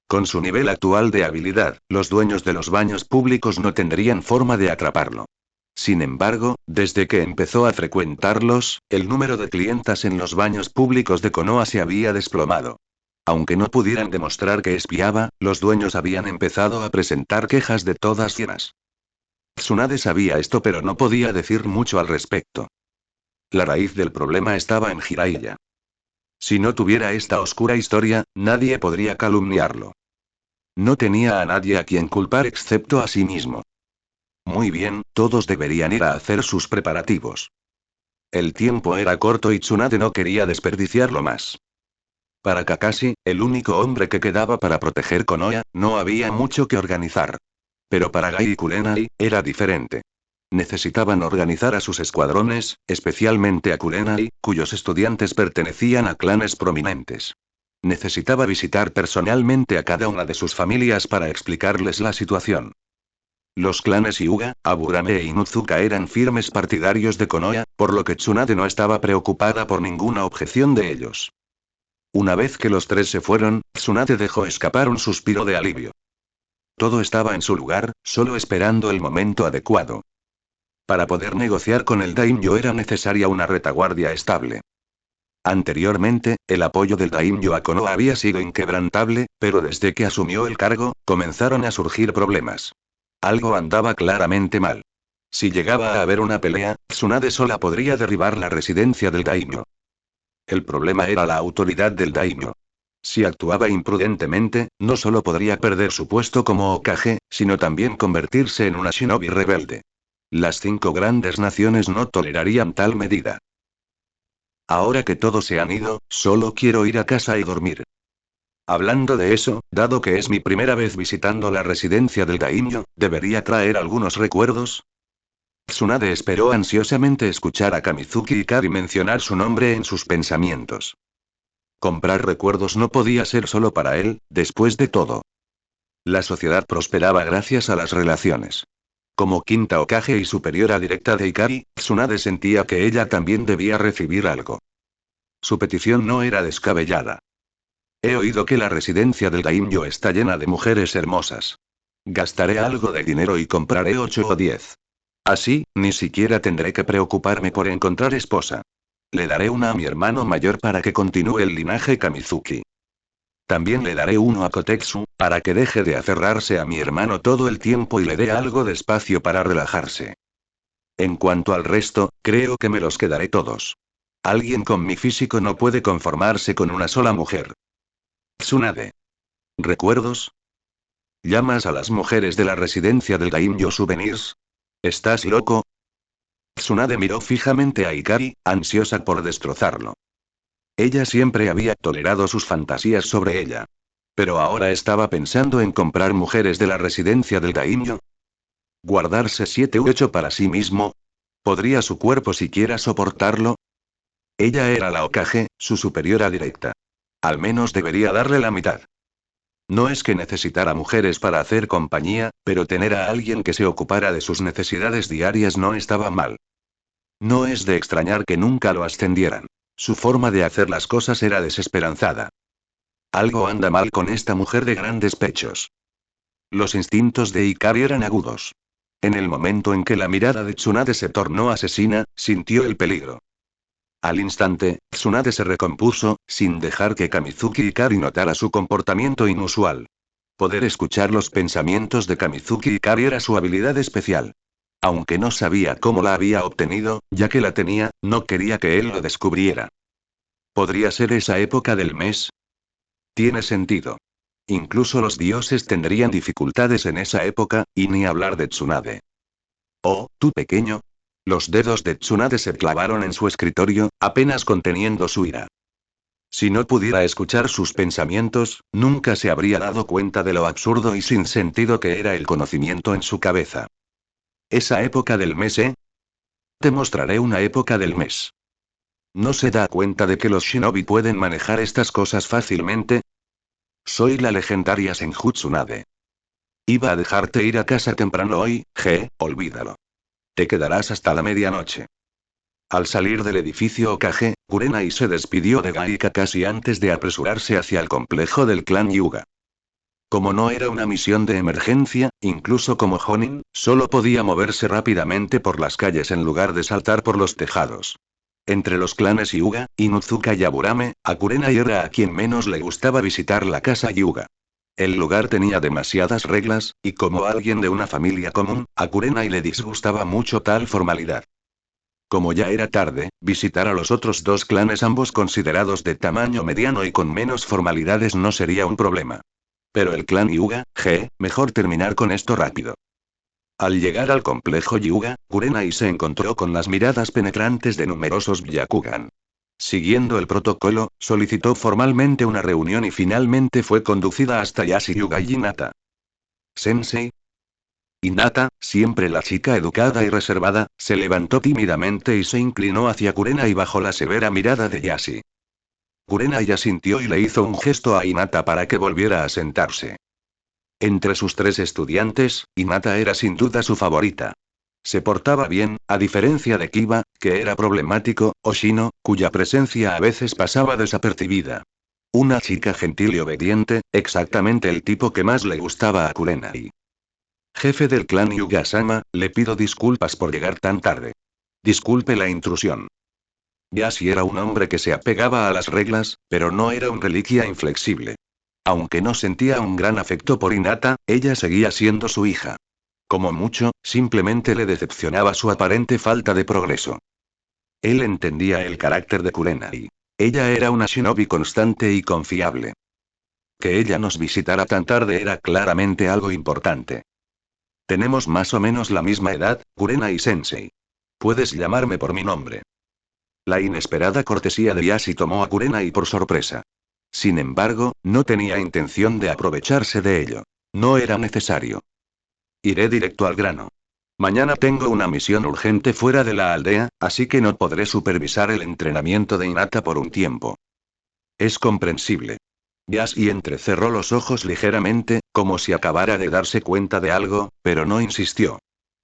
Speaker 1: Con su nivel actual de habilidad, los dueños de los baños públicos no tendrían forma de atraparlo. Sin embargo, desde que empezó a frecuentarlos, el número de clientas en los baños públicos de Konoha se había desplomado. Aunque no pudieran demostrar que espiaba, los dueños habían empezado a presentar quejas de todas llenas. Tsunade sabía esto pero no podía decir mucho al respecto. La raíz del problema estaba en Jiraiya. Si no tuviera esta oscura historia, nadie podría calumniarlo. No tenía a nadie a quien culpar excepto a sí mismo. Muy bien, todos deberían ir a hacer sus preparativos. El tiempo era corto y Tsunade no quería desperdiciarlo más. Para Kakashi, el único hombre que quedaba para proteger Konoha, no había mucho que organizar. Pero para Gai y Kurenai, era diferente. Necesitaban organizar a sus escuadrones, especialmente a Kurenai, cuyos estudiantes pertenecían a clanes prominentes. Necesitaba visitar personalmente a cada una de sus familias para explicarles la situación. Los clanes Hyuga, Aburame e Inuzuka eran firmes partidarios de Konoha, por lo que Tsunade no estaba preocupada por ninguna objeción de ellos. Una vez que los tres se fueron, Tsunade dejó escapar un suspiro de alivio. Todo estaba en su lugar, solo esperando el momento adecuado. Para poder negociar con el Daimyo era necesaria una retaguardia estable. Anteriormente, el apoyo del Daimyo a Konoha había sido inquebrantable, pero desde que asumió el cargo, comenzaron a surgir problemas. Algo andaba claramente mal. Si llegaba a haber una pelea, Tsunade sola podría derribar la residencia del Daimyo. El problema era la autoridad del Daimyo. Si actuaba imprudentemente, no solo podría perder su puesto como Hokage, sino también convertirse en una shinobi rebelde. Las 5 grandes naciones no tolerarían tal medida. Ahora que todos se han ido, solo quiero ir a casa y dormir. Hablando de eso, dado que es mi primera vez visitando la residencia del Daimyo, ¿debería traer algunos recuerdos? Tsunade esperó ansiosamente escuchar a Kamizuki y Kari mencionar su nombre en sus pensamientos. Comprar recuerdos no podía ser solo para él, después de todo. La sociedad prosperaba gracias a las relaciones. Como quinta Hokage y superiora directa de Ikari, Tsunade sentía que ella también debía recibir algo. Su petición no era descabellada. He oído que la residencia del Daimyo está llena de mujeres hermosas. Gastaré algo de dinero y compraré 8 o 10. Así, ni siquiera tendré que preocuparme por encontrar esposa. Le daré una a mi hermano mayor para que continúe el linaje Kamizuki. También le daré uno a Kotetsu, para que deje de aferrarse a mi hermano todo el tiempo y le dé algo de espacio para relajarse. En cuanto al resto, creo que me los quedaré todos. Alguien con mi físico no puede conformarse con una sola mujer. Tsunade. ¿Recuerdos? ¿Llamas a las mujeres de la residencia del Daimyo Souvenirs? ¿Estás loco? Tsunade miró fijamente a Ikari, ansiosa por destrozarlo. Ella siempre había tolerado sus fantasías sobre ella. Pero ahora estaba pensando en comprar mujeres de la residencia del Daimyo. ¿Guardarse 7 u 8 para sí mismo? ¿Podría su cuerpo siquiera soportarlo? Ella era la Hokage, su superiora directa. Al menos debería darle la mitad. No es que necesitara mujeres para hacer compañía, pero tener a alguien que se ocupara de sus necesidades diarias no estaba mal. No es de extrañar que nunca lo ascendieran. Su forma de hacer las cosas era desesperanzada. Algo anda mal con esta mujer de grandes pechos. Los instintos de Ikari eran agudos. En el momento en que la mirada de Tsunade se tornó asesina, sintió el peligro. Al instante, Tsunade se recompuso, sin dejar que Kamizuki Ikari notara su comportamiento inusual. Poder escuchar los pensamientos de Kamizuki Ikari era su habilidad especial. Aunque no sabía cómo la había obtenido, ya que la tenía, no quería que él lo descubriera. ¿Podría ser esa época del mes? Tiene sentido. Incluso los dioses tendrían dificultades en esa época, y ni hablar de Tsunade. Oh, tú pequeño. Los dedos de Tsunade se clavaron en su escritorio, apenas conteniendo su ira. Si no pudiera escuchar sus pensamientos, nunca se habría dado cuenta de lo absurdo y sin sentido que era el conocimiento en su cabeza. ¿Esa época del mes, eh? Te mostraré una época del mes. ¿No se da cuenta de que los shinobi pueden manejar estas cosas fácilmente? Soy la legendaria Senju Tsunade. Iba a dejarte ir a casa temprano hoy, olvídalo. Te quedarás hasta la medianoche. Al salir del edificio Okage, Kurenai se despidió de Gai Kakashi antes de apresurarse hacia el complejo del clan Hyuga. Como no era una misión de emergencia, incluso como Jonin, solo podía moverse rápidamente por las calles en lugar de saltar por los tejados. Entre los clanes Hyuga, Inuzuka y Aburame, a Kurenai era a quien menos le gustaba visitar la casa Hyuga. El lugar tenía demasiadas reglas, y como alguien de una familia común, a Kurenai le disgustaba mucho tal formalidad. Como ya era tarde, visitar a los otros dos clanes ambos considerados de tamaño mediano y con menos formalidades no sería un problema. Pero el clan Hyuga, mejor terminar con esto rápido. Al llegar al complejo Hyuga, Kurenai se encontró con las miradas penetrantes de numerosos Byakugan. Siguiendo el protocolo, solicitó formalmente una reunión y finalmente fue conducida hasta Yashi Hyuga y Hinata. Sensei. Hinata, siempre la chica educada y reservada, se levantó tímidamente y se inclinó hacia Kurenai bajo la severa mirada de Yashi. Kurenai asintió y le hizo un gesto a Hinata para que volviera a sentarse. Entre sus 3 estudiantes, Hinata era sin duda su favorita. Se portaba bien, a diferencia de Kiba, que era problemático, o Shino, cuya presencia a veces pasaba desapercibida. Una chica gentil y obediente, exactamente el tipo que más le gustaba a Kurenai. Jefe del clan Yugasama, le pido disculpas por llegar tan tarde. Disculpe la intrusión. Yashi era un hombre que se apegaba a las reglas, pero no era un reliquia inflexible. Aunque no sentía un gran afecto por Hinata, ella seguía siendo su hija. Como mucho, simplemente le decepcionaba su aparente falta de progreso. Él entendía el carácter de Kurenai. Ella era una shinobi constante y confiable. Que ella nos visitara tan tarde era claramente algo importante. Tenemos más o menos la misma edad, Kurenai-sensei. Puedes llamarme por mi nombre. La inesperada cortesía de Yashi tomó a Kurenai por sorpresa. Sin embargo, no tenía intención de aprovecharse de ello. No era necesario. Iré directo al grano. Mañana tengo una misión urgente fuera de la aldea, así que no podré supervisar el entrenamiento de Hinata por un tiempo. Es comprensible. Yashi entrecerró los ojos ligeramente, como si acabara de darse cuenta de algo, pero no insistió.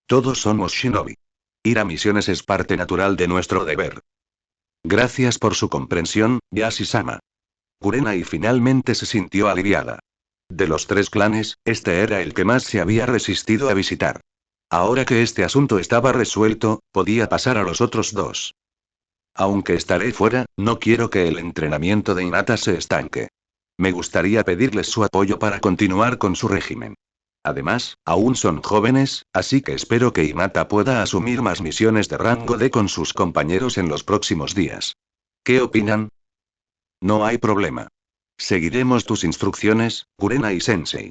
Speaker 1: Todos somos shinobi. Ir a misiones es parte natural de nuestro deber. Gracias por su comprensión, Yashi-sama. Kurenai finalmente se sintió aliviada. De los 3 clanes, este era el que más se había resistido a visitar. Ahora que este asunto estaba resuelto, podía pasar a los otros 2. Aunque estaré fuera, no quiero que el entrenamiento de Hinata se estanque. Me gustaría pedirles su apoyo para continuar con su régimen. Además, aún son jóvenes, así que espero que Hinata pueda asumir más misiones de rango D con sus compañeros en los próximos días. ¿Qué opinan? No hay problema. Seguiremos tus instrucciones, Kurenai-sensei.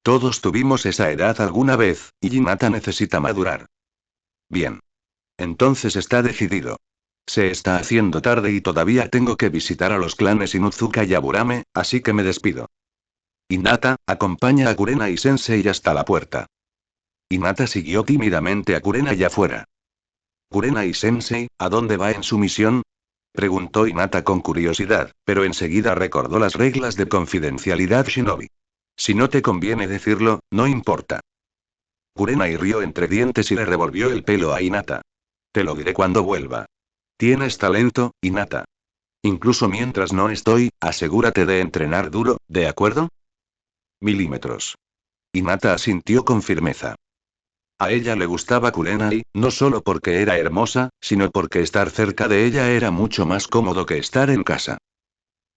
Speaker 1: Todos tuvimos esa edad alguna vez, y Hinata necesita madurar. Bien. Entonces está decidido. Se está haciendo tarde y todavía tengo que visitar a los clanes Inuzuka y Aburame, así que me despido. Hinata, acompaña a Kurenai-sensei hasta la puerta. Hinata siguió tímidamente a Kurenai afuera. Kurenai-sensei, ¿a dónde va en su misión? Preguntó Hinata con curiosidad, pero enseguida recordó las reglas de confidencialidad Shinobi. Si no te conviene decirlo, no importa. Kurenai rió entre dientes y le revolvió el pelo a Hinata. Te lo diré cuando vuelva. Tienes talento, Hinata. Incluso mientras no estoy, asegúrate de entrenar duro, ¿de acuerdo? Milímetros. Hinata asintió con firmeza. A ella le gustaba Kurenai, no solo porque era hermosa, sino porque estar cerca de ella era mucho más cómodo que estar en casa.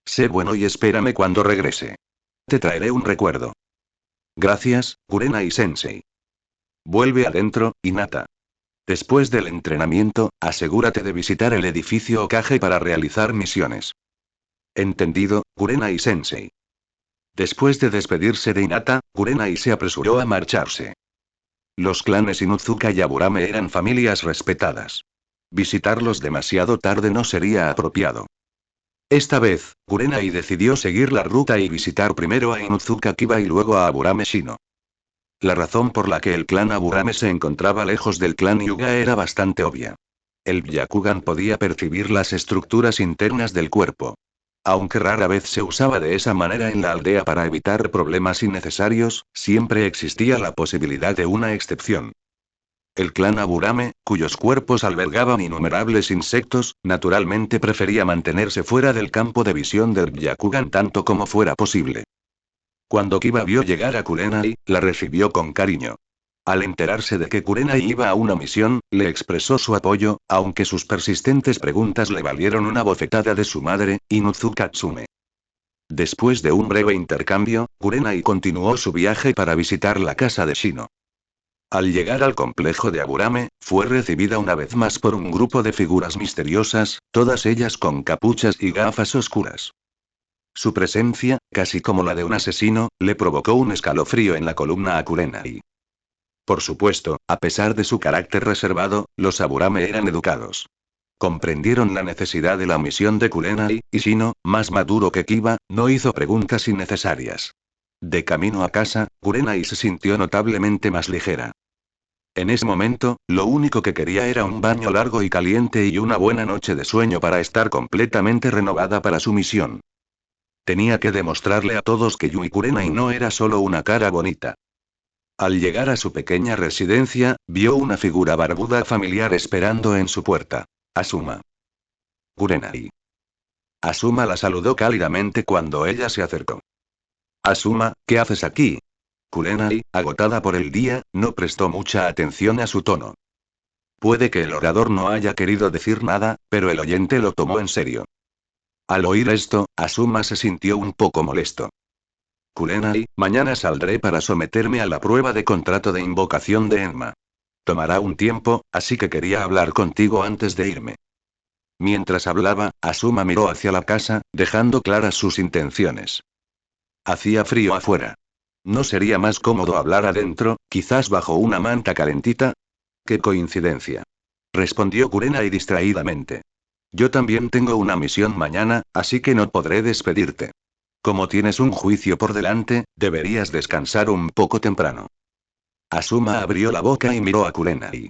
Speaker 1: Sé bueno y espérame cuando regrese. Te traeré un recuerdo. Gracias, Kurenai-sensei. Vuelve adentro, Hinata. Después del entrenamiento, asegúrate de visitar el edificio Okage para realizar misiones. Entendido, Kurenai-sensei. Después de despedirse de Hinata, Kurenai se apresuró a marcharse. Los clanes Inuzuka y Aburame eran familias respetadas. Visitarlos demasiado tarde no sería apropiado. Esta vez, Kurenai decidió seguir la ruta y visitar primero a Inuzuka Kiba y luego a Aburame Shino. La razón por la que el clan Aburame se encontraba lejos del clan Hyuga era bastante obvia. El Byakugan podía percibir las estructuras internas del cuerpo. Aunque rara vez se usaba de esa manera en la aldea para evitar problemas innecesarios, siempre existía la posibilidad de una excepción. El clan Aburame, cuyos cuerpos albergaban innumerables insectos, naturalmente prefería mantenerse fuera del campo de visión del Byakugan tanto como fuera posible. Cuando Kiba vio llegar a Kurenai, la recibió con cariño. Al enterarse de que Kurenai iba a una misión, le expresó su apoyo, aunque sus persistentes preguntas le valieron una bofetada de su madre, Inuzuka Tsume. Después de un breve intercambio, Kurenai continuó su viaje para visitar la casa de Shino. Al llegar al complejo de Aburame, fue recibida una vez más por un grupo de figuras misteriosas, todas ellas con capuchas y gafas oscuras. Su presencia, casi como la de un asesino, le provocó un escalofrío en la columna a Kurenai. Por supuesto, a pesar de su carácter reservado, los Aburame eran educados. Comprendieron la necesidad de la misión de Kurenai, y Shino, más maduro que Kiba, no hizo preguntas innecesarias. De camino a casa, Kurenai se sintió notablemente más ligera. En ese momento, lo único que quería era un baño largo y caliente y una buena noche de sueño para estar completamente renovada para su misión. Tenía que demostrarle a todos que Yui Kurenai no era solo una cara bonita. Al llegar a su pequeña residencia, vio una figura barbuda familiar esperando en su puerta. Asuma. Kurenai. Asuma la saludó cálidamente cuando ella se acercó. Asuma, ¿qué haces aquí? Kurenai, agotada por el día, no prestó mucha atención a su tono. Puede que el orador no haya querido decir nada, pero el oyente lo tomó en serio. Al oír esto, Asuma se sintió un poco molesto. Kurenai, mañana saldré para someterme a la prueba de contrato de invocación de Enma. Tomará un tiempo, así que quería hablar contigo antes de irme. Mientras hablaba, Asuma miró hacia la casa, dejando claras sus intenciones. Hacía frío afuera. ¿No sería más cómodo hablar adentro, quizás bajo una manta calentita? ¡Qué coincidencia! Respondió Kurenai distraídamente. Yo también tengo una misión mañana, así que no podré despedirte. Como tienes un juicio por delante, deberías descansar un poco temprano. Asuma abrió la boca y miró a Kurenai.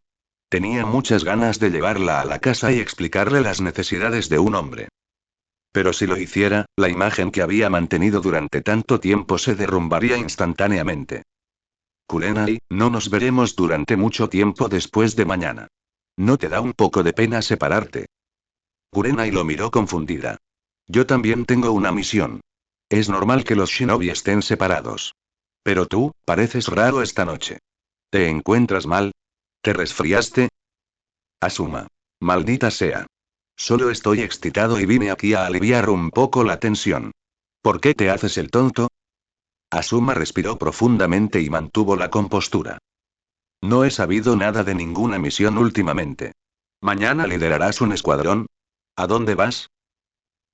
Speaker 1: Tenía muchas ganas de llevarla a la casa y explicarle las necesidades de un hombre. Pero si lo hiciera, la imagen que había mantenido durante tanto tiempo se derrumbaría instantáneamente. Kurenai, no nos veremos durante mucho tiempo después de mañana. ¿No te da un poco de pena separarte? Kurenai lo miró confundida. Yo también tengo una misión. Es normal que los shinobi estén separados. Pero tú, pareces raro esta noche. ¿Te encuentras mal? ¿Te resfriaste? Asuma. Maldita sea. Solo estoy excitado y vine aquí a aliviar un poco la tensión. ¿Por qué te haces el tonto? Asuma respiró profundamente y mantuvo la compostura. No he sabido nada de ninguna misión últimamente. ¿Mañana liderarás un escuadrón? ¿A dónde vas?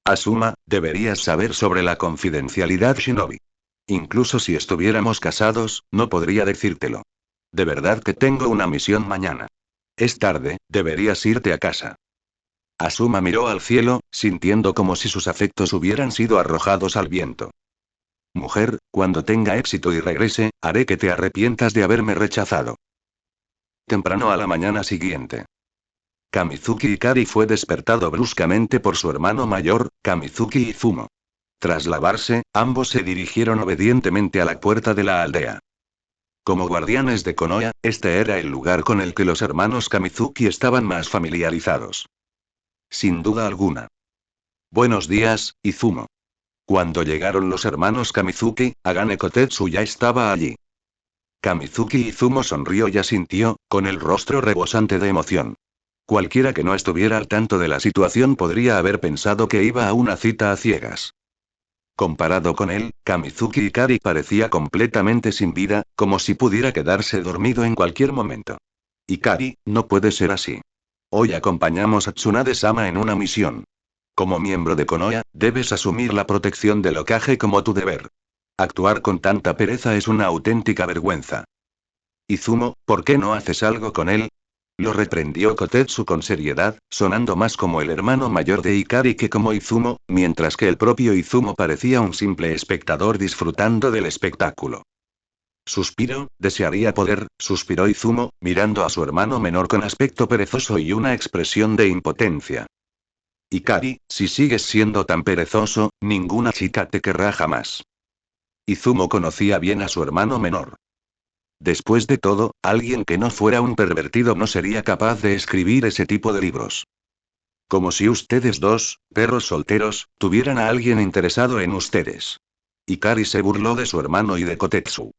Speaker 1: Asuma, deberías saber sobre la confidencialidad Shinobi. Incluso si estuviéramos casados, no podría decírtelo. De verdad que tengo una misión mañana. Es tarde, deberías irte a casa. Asuma miró al cielo, sintiendo como si sus afectos hubieran sido arrojados al viento. Mujer, cuando tenga éxito y regrese, haré que te arrepientas de haberme rechazado. Temprano a la mañana siguiente. Kamizuki Ikari fue despertado bruscamente por su hermano mayor, Kamizuki Izumo. Tras lavarse, ambos se dirigieron obedientemente a la puerta de la aldea. Como guardianes de Konoha, este era el lugar con el que los hermanos Kamizuki estaban más familiarizados. Sin duda alguna. Buenos días, Izumo. Cuando llegaron los hermanos Kamizuki, Agane Kotetsu ya estaba allí. Kamizuki Izumo sonrió y asintió, con el rostro rebosante de emoción. Cualquiera que no estuviera al tanto de la situación podría haber pensado que iba a una cita a ciegas. Comparado con él, Kamizuki Ikari parecía completamente sin vida, como si pudiera quedarse dormido en cualquier momento. Ikari, no puede ser así. Hoy acompañamos a Tsunade-sama en una misión. Como miembro de Konoha, debes asumir la protección del Hokage como tu deber. Actuar con tanta pereza es una auténtica vergüenza. Izumo, ¿por qué no haces algo con él? Lo reprendió Kotetsu con seriedad, sonando más como el hermano mayor de Ikari que como Izumo, mientras que el propio Izumo parecía un simple espectador disfrutando del espectáculo. Suspiro, desearía poder, suspiró Izumo, mirando a su hermano menor con aspecto perezoso y una expresión de impotencia. Ikari, si sigues siendo tan perezoso, ninguna chica te querrá jamás. Izumo conocía bien a su hermano menor. Después de todo, alguien que no fuera un pervertido no sería capaz de escribir ese tipo de libros. Como si ustedes dos, perros solteros, tuvieran a alguien interesado en ustedes. Ikari se burló de su hermano y de Kotetsu.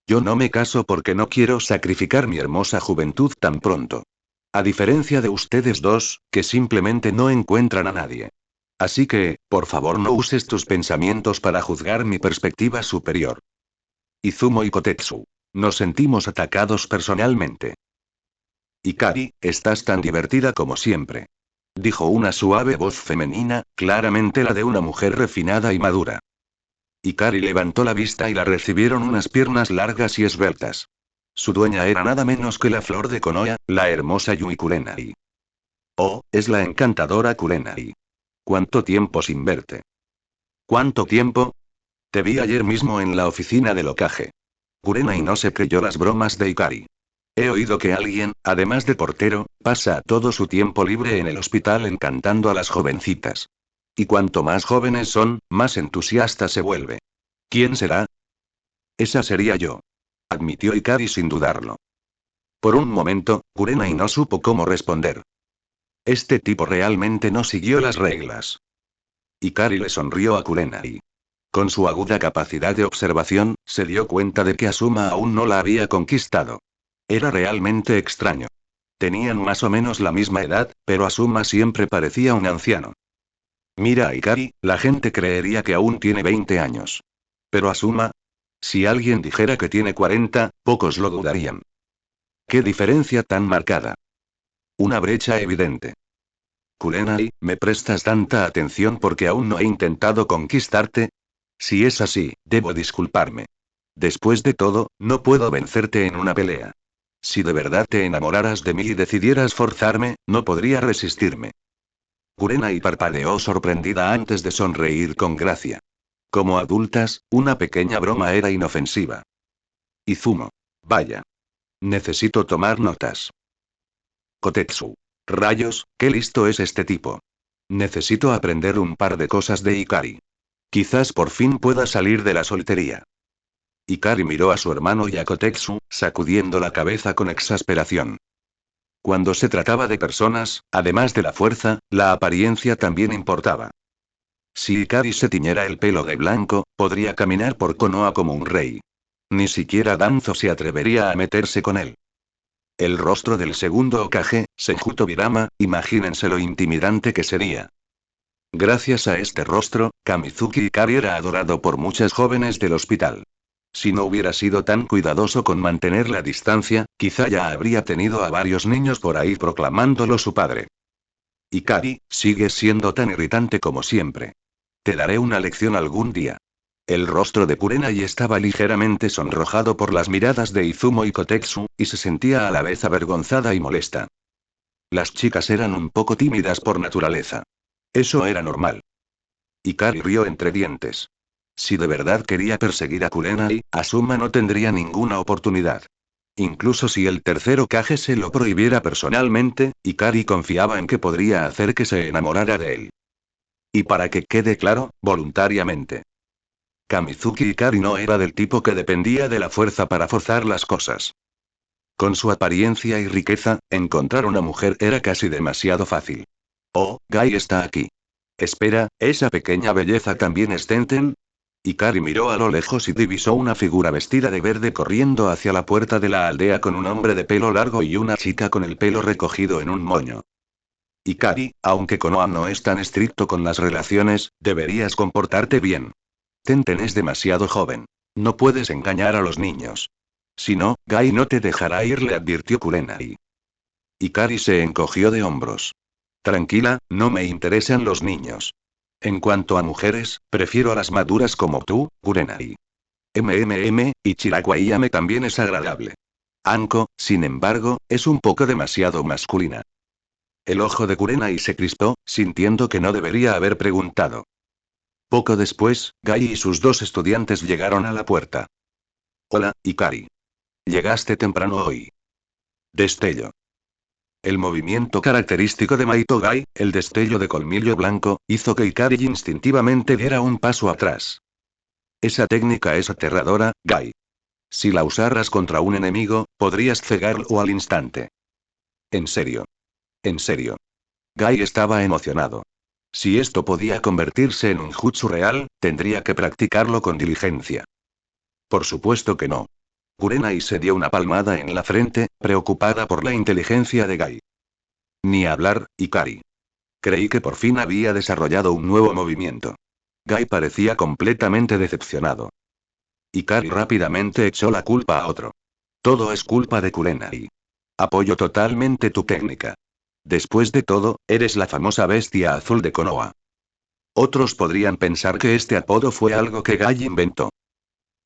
Speaker 1: Yo no me caso porque no quiero sacrificar mi hermosa juventud tan pronto. A diferencia de ustedes dos, que simplemente no encuentran a nadie. Así que, por favor no uses tus pensamientos para juzgar mi perspectiva superior. Izumo y Kotetsu. Nos sentimos atacados personalmente. Ikari, estás tan divertida como siempre. Dijo una suave voz femenina, claramente la de una mujer refinada y madura. Ikari levantó la vista y la recibieron unas piernas largas y esbeltas. Su dueña era nada menos que la flor de Konoha, la hermosa Yui Kurenai. Oh, es la encantadora Kurenai. ¿Cuánto tiempo sin verte? ¿Cuánto tiempo? Te vi ayer mismo en la oficina del Hokage. Kurenai no se creyó las bromas de Ikari. He oído que alguien, además de portero, pasa todo su tiempo libre en el hospital encantando a las jovencitas. Y cuanto más jóvenes son, más entusiasta se vuelve. ¿Quién será? Esa sería yo. Admitió Ikari sin dudarlo. Por un momento, Kurenai no supo cómo responder. Este tipo realmente no siguió las reglas. Ikari le sonrió a Kurenai. Con su aguda capacidad de observación, se dio cuenta de que Asuma aún no la había conquistado. Era realmente extraño. Tenían más o menos la misma edad, pero Asuma siempre parecía un anciano. Mira a Ikari, la gente creería que aún tiene 20 años. Pero Asuma. Si alguien dijera que tiene 40, pocos lo dudarían. ¿Qué diferencia tan marcada? Una brecha evidente. Kurenai, ¿me prestas tanta atención porque aún no he intentado conquistarte? Si es así, debo disculparme. Después de todo, no puedo vencerte en una pelea. Si de verdad te enamoraras de mí y decidieras forzarme, no podría resistirme. Kurenai parpadeó sorprendida antes de sonreír con gracia. Como adultas, una pequeña broma era inofensiva. Izumo. Vaya. Necesito tomar notas. Kotetsu. Rayos, qué listo es este tipo. Necesito aprender un par de cosas de Ikari. Quizás por fin pueda salir de la soltería. Ikari miró a su hermano y a Kotetsu, sacudiendo la cabeza con exasperación. Cuando se trataba de personas, además de la fuerza, la apariencia también importaba. Si Ikari se tiñera el pelo de blanco, podría caminar por Konoha como un rey. Ni siquiera Danzo se atrevería a meterse con él. El rostro del segundo Hokage, Senju Tobirama, imagínense lo intimidante que sería. Gracias a este rostro, Kamizuki Ikari era adorado por muchas jóvenes del hospital. Si no hubiera sido tan cuidadoso con mantener la distancia, quizá ya habría tenido a varios niños por ahí proclamándolo su padre. Ikari, sigues siendo tan irritante como siempre. Te daré una lección algún día. El rostro de Kurenai estaba ligeramente sonrojado por las miradas de Izumo y Kotetsu, y se sentía a la vez avergonzada y molesta. Las chicas eran un poco tímidas por naturaleza. Eso era normal. Ikari rió entre dientes. Si de verdad quería perseguir a Kurenai, Asuma no tendría ninguna oportunidad. Incluso si el tercero Kage se lo prohibiera personalmente, Ikari confiaba en que podría hacer que se enamorara de él. Y para que quede claro, voluntariamente. Kamizuki Ikari no era del tipo que dependía de la fuerza para forzar las cosas. Con su apariencia y riqueza, encontrar una mujer era casi demasiado fácil. Oh, Gai está aquí. Espera, ¿esa pequeña belleza también es Tenten? Ikari miró a lo lejos y divisó una figura vestida de verde corriendo hacia la puerta de la aldea con un hombre de pelo largo y una chica con el pelo recogido en un moño. Ikari, aunque Konoha no es tan estricto con las relaciones, deberías comportarte bien. Tenten es demasiado joven. No puedes engañar a los niños. Si no, Gai no te dejará ir, le advirtió Kurenai. Ikari se encogió de hombros. Tranquila, no me interesan los niños. En cuanto a mujeres, prefiero a las maduras como tú, Kurenai. Y Chirakuayame también es agradable. Anko, sin embargo, es un poco demasiado masculina. El ojo de Kurenai se crispó, sintiendo que no debería haber preguntado. Poco después, Gai y sus dos estudiantes llegaron a la puerta. Hola, Ikari. Llegaste temprano hoy. Destello. El movimiento característico de Maito Gai, el destello de colmillo blanco, hizo que Ikari instintivamente diera un paso atrás. Esa técnica es aterradora, Gai. Si la usaras contra un enemigo, podrías cegarlo al instante. En serio. En serio. Gai estaba emocionado. Si esto podía convertirse en un jutsu real, tendría que practicarlo con diligencia. Por supuesto que no. Kurenai se dio una palmada en la frente, preocupada por la inteligencia de Gai. Ni hablar, Ikari. Creí que por fin había desarrollado un nuevo movimiento. Gai parecía completamente decepcionado. Ikari rápidamente echó la culpa a otro. Todo es culpa de Kurenai. Apoyo totalmente tu técnica. Después de todo, eres la famosa bestia azul de Konoha. Otros podrían pensar que este apodo fue algo que Gai inventó.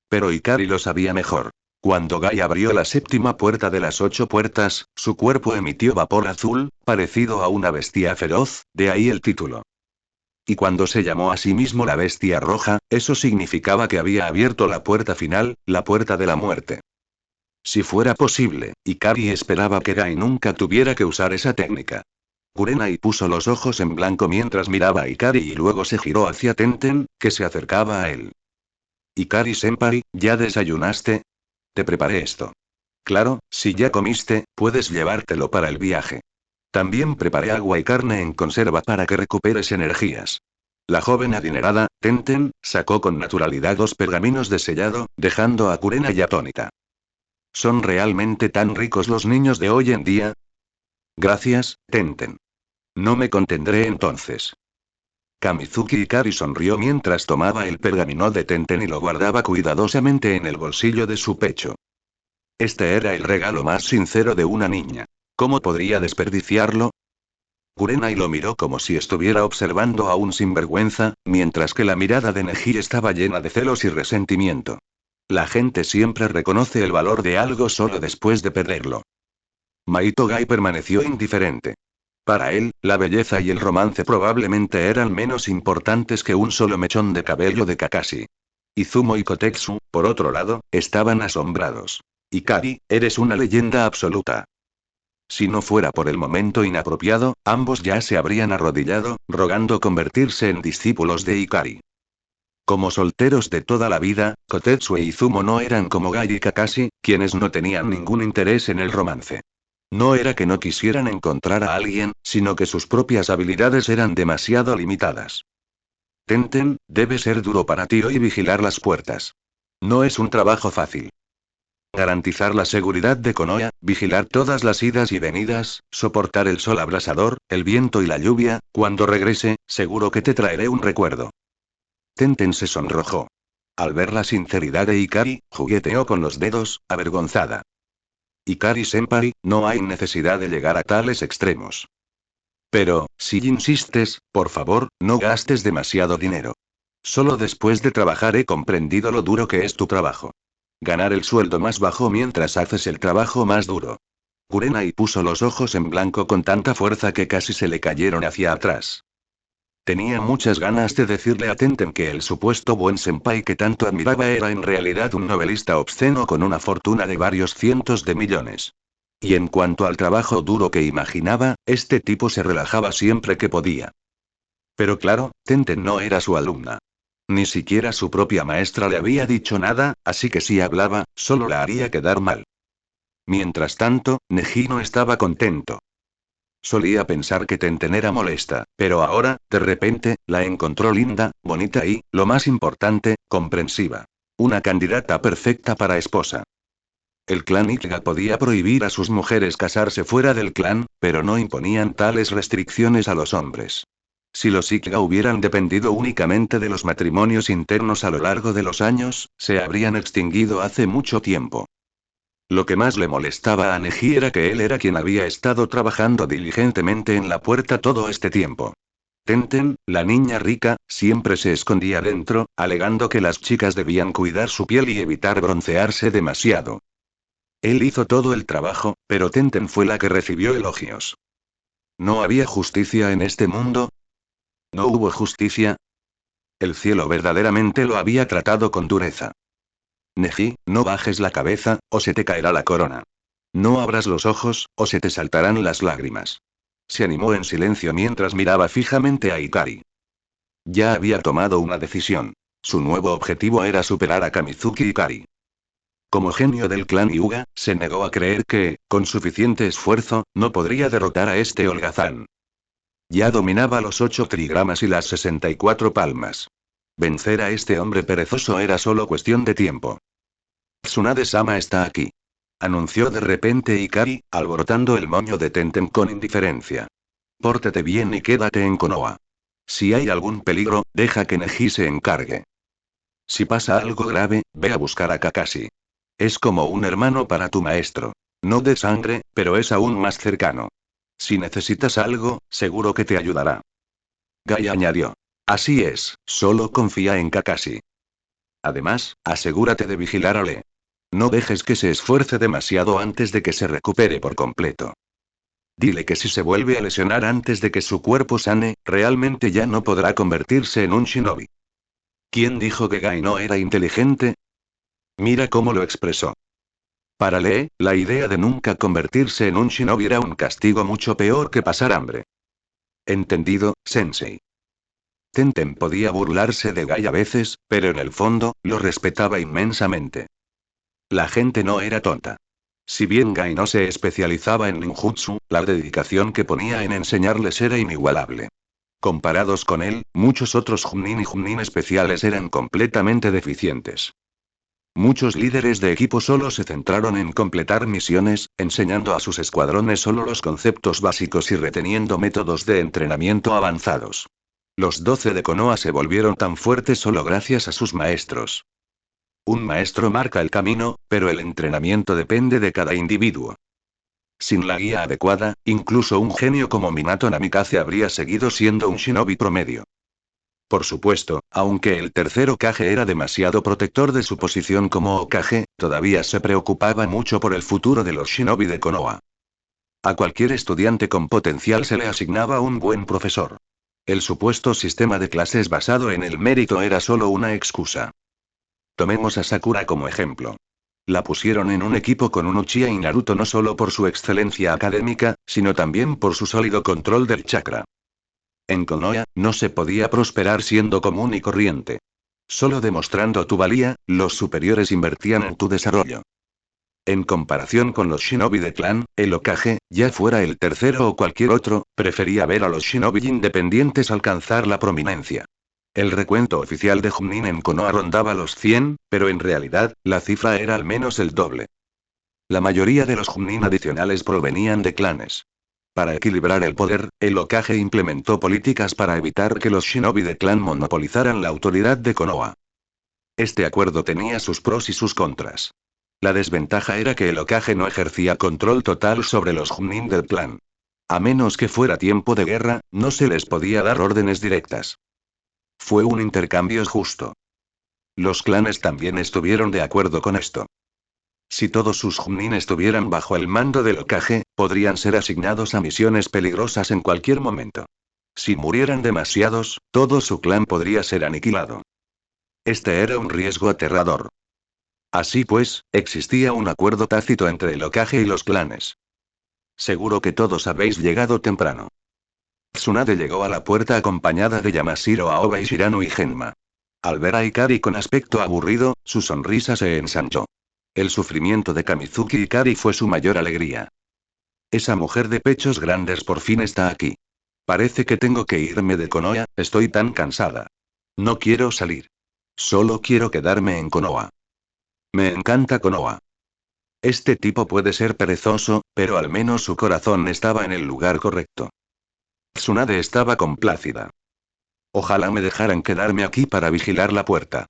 Speaker 1: Pero Ikari lo sabía mejor. Cuando Gai abrió la séptima puerta de las 8 puertas, su cuerpo emitió vapor azul, parecido a una bestia feroz, de ahí el título. Y cuando se llamó a sí mismo la bestia roja, eso significaba que había abierto la puerta final, la puerta de la muerte. Si fuera posible, Ikari esperaba que Gai nunca tuviera que usar esa técnica. Kurenai puso los ojos en blanco mientras miraba a Ikari y luego se giró hacia Tenten, que se acercaba a él. Ikari-senpai, ¿ya desayunaste? Te preparé esto. Claro, si ya comiste, puedes llevártelo para el viaje. También preparé agua y carne en conserva para que recuperes energías. La joven adinerada, Tenten, sacó con naturalidad 2 pergaminos de sellado, dejando a Kurenai atónita. ¿Son realmente tan ricos los niños de hoy en día? Gracias, Tenten. No me contendré entonces. Kamizuki Ikari sonrió mientras tomaba el pergamino de Tenten y lo guardaba cuidadosamente en el bolsillo de su pecho. Este era el regalo más sincero de una niña. ¿Cómo podría desperdiciarlo? Kurenai lo miró como si estuviera observando a un sinvergüenza, mientras que la mirada de Neji estaba llena de celos y resentimiento. La gente siempre reconoce el valor de algo solo después de perderlo. Maito Gai permaneció indiferente. Para él, la belleza y el romance probablemente eran menos importantes que un solo mechón de cabello de Kakashi. Izumo y Kotetsu, por otro lado, estaban asombrados. Ikari, eres una leyenda absoluta. Si no fuera por el momento inapropiado, ambos ya se habrían arrodillado, rogando convertirse en discípulos de Ikari. Como solteros de toda la vida, Kotetsu e Izumo no eran como Gai y Kakashi, quienes no tenían ningún interés en el romance. No era que no quisieran encontrar a alguien, sino que sus propias habilidades eran demasiado limitadas. Tenten, debe ser duro para ti hoy vigilar las puertas. No es un trabajo fácil. garantizar la seguridad de Konoha, vigilar todas las idas y venidas, soportar el sol abrasador, el viento y la lluvia. Cuando regrese, seguro que te traeré un recuerdo. Tenten se sonrojó. Al ver la sinceridad de Ikari, jugueteó con los dedos, avergonzada. Ikari-senpai, no hay necesidad de llegar a tales extremos. Pero, si insistes, por favor, no gastes demasiado dinero. Solo después de trabajar he comprendido lo duro que es tu trabajo. Ganar el sueldo más bajo mientras haces el trabajo más duro. Kurenai puso los ojos en blanco con tanta fuerza que casi se le cayeron hacia atrás. Tenía muchas ganas de decirle a Tenten que el supuesto buen senpai que tanto admiraba era en realidad un novelista obsceno con una fortuna de varios cientos de millones. Y en cuanto al trabajo duro que imaginaba, este tipo se relajaba siempre que podía. Pero claro, Tenten no era su alumna. Ni siquiera su propia maestra le había dicho nada, así que si hablaba, solo la haría quedar mal. Mientras tanto, Neji no estaba contento. Solía pensar que Tenten era molesta, pero ahora, de repente, la encontró linda, bonita y, lo más importante, comprensiva. Una candidata perfecta para esposa. El clan Ichiga podía prohibir a sus mujeres casarse fuera del clan, pero no imponían tales restricciones a los hombres. Si los Ichiga hubieran dependido únicamente de los matrimonios internos a lo largo de los años, se habrían extinguido hace mucho tiempo. Lo que más le molestaba a Neji era que él era quien había estado trabajando diligentemente en la puerta todo este tiempo. Tenten, la niña rica, siempre se escondía dentro, alegando que las chicas debían cuidar su piel y evitar broncearse demasiado. Él hizo todo el trabajo, pero Tenten fue la que recibió elogios. ¿No había justicia en este mundo? ¿No hubo justicia? El cielo verdaderamente lo había tratado con dureza. Neji, no bajes la cabeza, o se te caerá la corona. No abras los ojos, o se te saltarán las lágrimas. Se animó en silencio mientras miraba fijamente a Ikari. Ya había tomado una decisión. Su nuevo objetivo era superar a Kamizuki Ikari. Como genio del clan Hyuga, se negó a creer que, con suficiente esfuerzo, no podría derrotar a este holgazán. Ya dominaba los 8 trigramas y las 64 palmas. Vencer a este hombre perezoso era solo cuestión de tiempo. Tsunade-sama está aquí. Anunció de repente Ikari, alborotando el moño de Tenten con indiferencia. Pórtate bien y quédate en Konoha. Si hay algún peligro, deja que Neji se encargue. Si pasa algo grave, ve a buscar a Kakashi. Es como un hermano para tu maestro. No de sangre, pero es aún más cercano. Si necesitas algo, seguro que te ayudará. Gai añadió. Así es, solo confía en Kakashi. Además, asegúrate de vigilar a Lee. No dejes que se esfuerce demasiado antes de que se recupere por completo. Dile que si se vuelve a lesionar antes de que su cuerpo sane, realmente ya no podrá convertirse en un shinobi. ¿Quién dijo que Gai no era inteligente? Mira cómo lo expresó. Para Lee, la idea de nunca convertirse en un shinobi era un castigo mucho peor que pasar hambre. Entendido, sensei. Tenten podía burlarse de Gai a veces, pero en el fondo, lo respetaba inmensamente. La gente no era tonta. Si bien Gai no se especializaba en ninjutsu, la dedicación que ponía en enseñarles era inigualable. Comparados con él, muchos otros Chunin y Chunin especiales eran completamente deficientes. Muchos líderes de equipo solo se centraron en completar misiones, enseñando a sus escuadrones solo los conceptos básicos y reteniendo métodos de entrenamiento avanzados. Los 12 de Konoha se volvieron tan fuertes solo gracias a sus maestros. Un maestro marca el camino, pero el entrenamiento depende de cada individuo. Sin la guía adecuada, incluso un genio como Minato Namikaze habría seguido siendo un shinobi promedio. Por supuesto, aunque el tercer Hokage era demasiado protector de su posición como Hokage, todavía se preocupaba mucho por el futuro de los shinobi de Konoha. A cualquier estudiante con potencial se le asignaba un buen profesor. El supuesto sistema de clases basado en el mérito era solo una excusa. Tomemos a Sakura como ejemplo. La pusieron en un equipo con un Uchiha y Naruto no solo por su excelencia académica, sino también por su sólido control del chakra. En Konoha, no se podía prosperar siendo común y corriente. Solo demostrando tu valía, los superiores invertían en tu desarrollo. En comparación con los shinobi de clan, el Hokage, ya fuera el tercero o cualquier otro, prefería ver a los shinobi independientes alcanzar la prominencia. El recuento oficial de Chunin en Konoha rondaba los 100, pero en realidad, la cifra era al menos el doble. La mayoría de los Chunin adicionales provenían de clanes. Para equilibrar el poder, el Hokage implementó políticas para evitar que los shinobi de clan monopolizaran la autoridad de Konoha. Este acuerdo tenía sus pros y sus contras. La desventaja era que el Hokage no ejercía control total sobre los Chunin del clan. A menos que fuera tiempo de guerra, no se les podía dar órdenes directas. Fue un intercambio justo. Los clanes también estuvieron de acuerdo con esto. Si todos sus Chunin estuvieran bajo el mando del Hokage, podrían ser asignados a misiones peligrosas en cualquier momento. Si murieran demasiados, todo su clan podría ser aniquilado. Este era un riesgo aterrador. Así pues, existía un acuerdo tácito entre el Hokage y los clanes. Seguro que todos habéis llegado temprano. Tsunade llegó a la puerta acompañada de Yamashiro Aoba y Shirano y Genma. Al ver a Ikari con aspecto aburrido, su sonrisa se ensanchó. El sufrimiento de Kamizuki Ikari fue su mayor alegría. Esa mujer de pechos grandes por fin está aquí. Parece que tengo que irme de Konoha, estoy tan cansada. No quiero salir. Solo quiero quedarme en Konoha. Me encanta Konoha. Este tipo puede ser perezoso, pero al menos su corazón estaba en el lugar correcto. Tsunade estaba complácida. Ojalá me dejaran quedarme aquí para vigilar la puerta.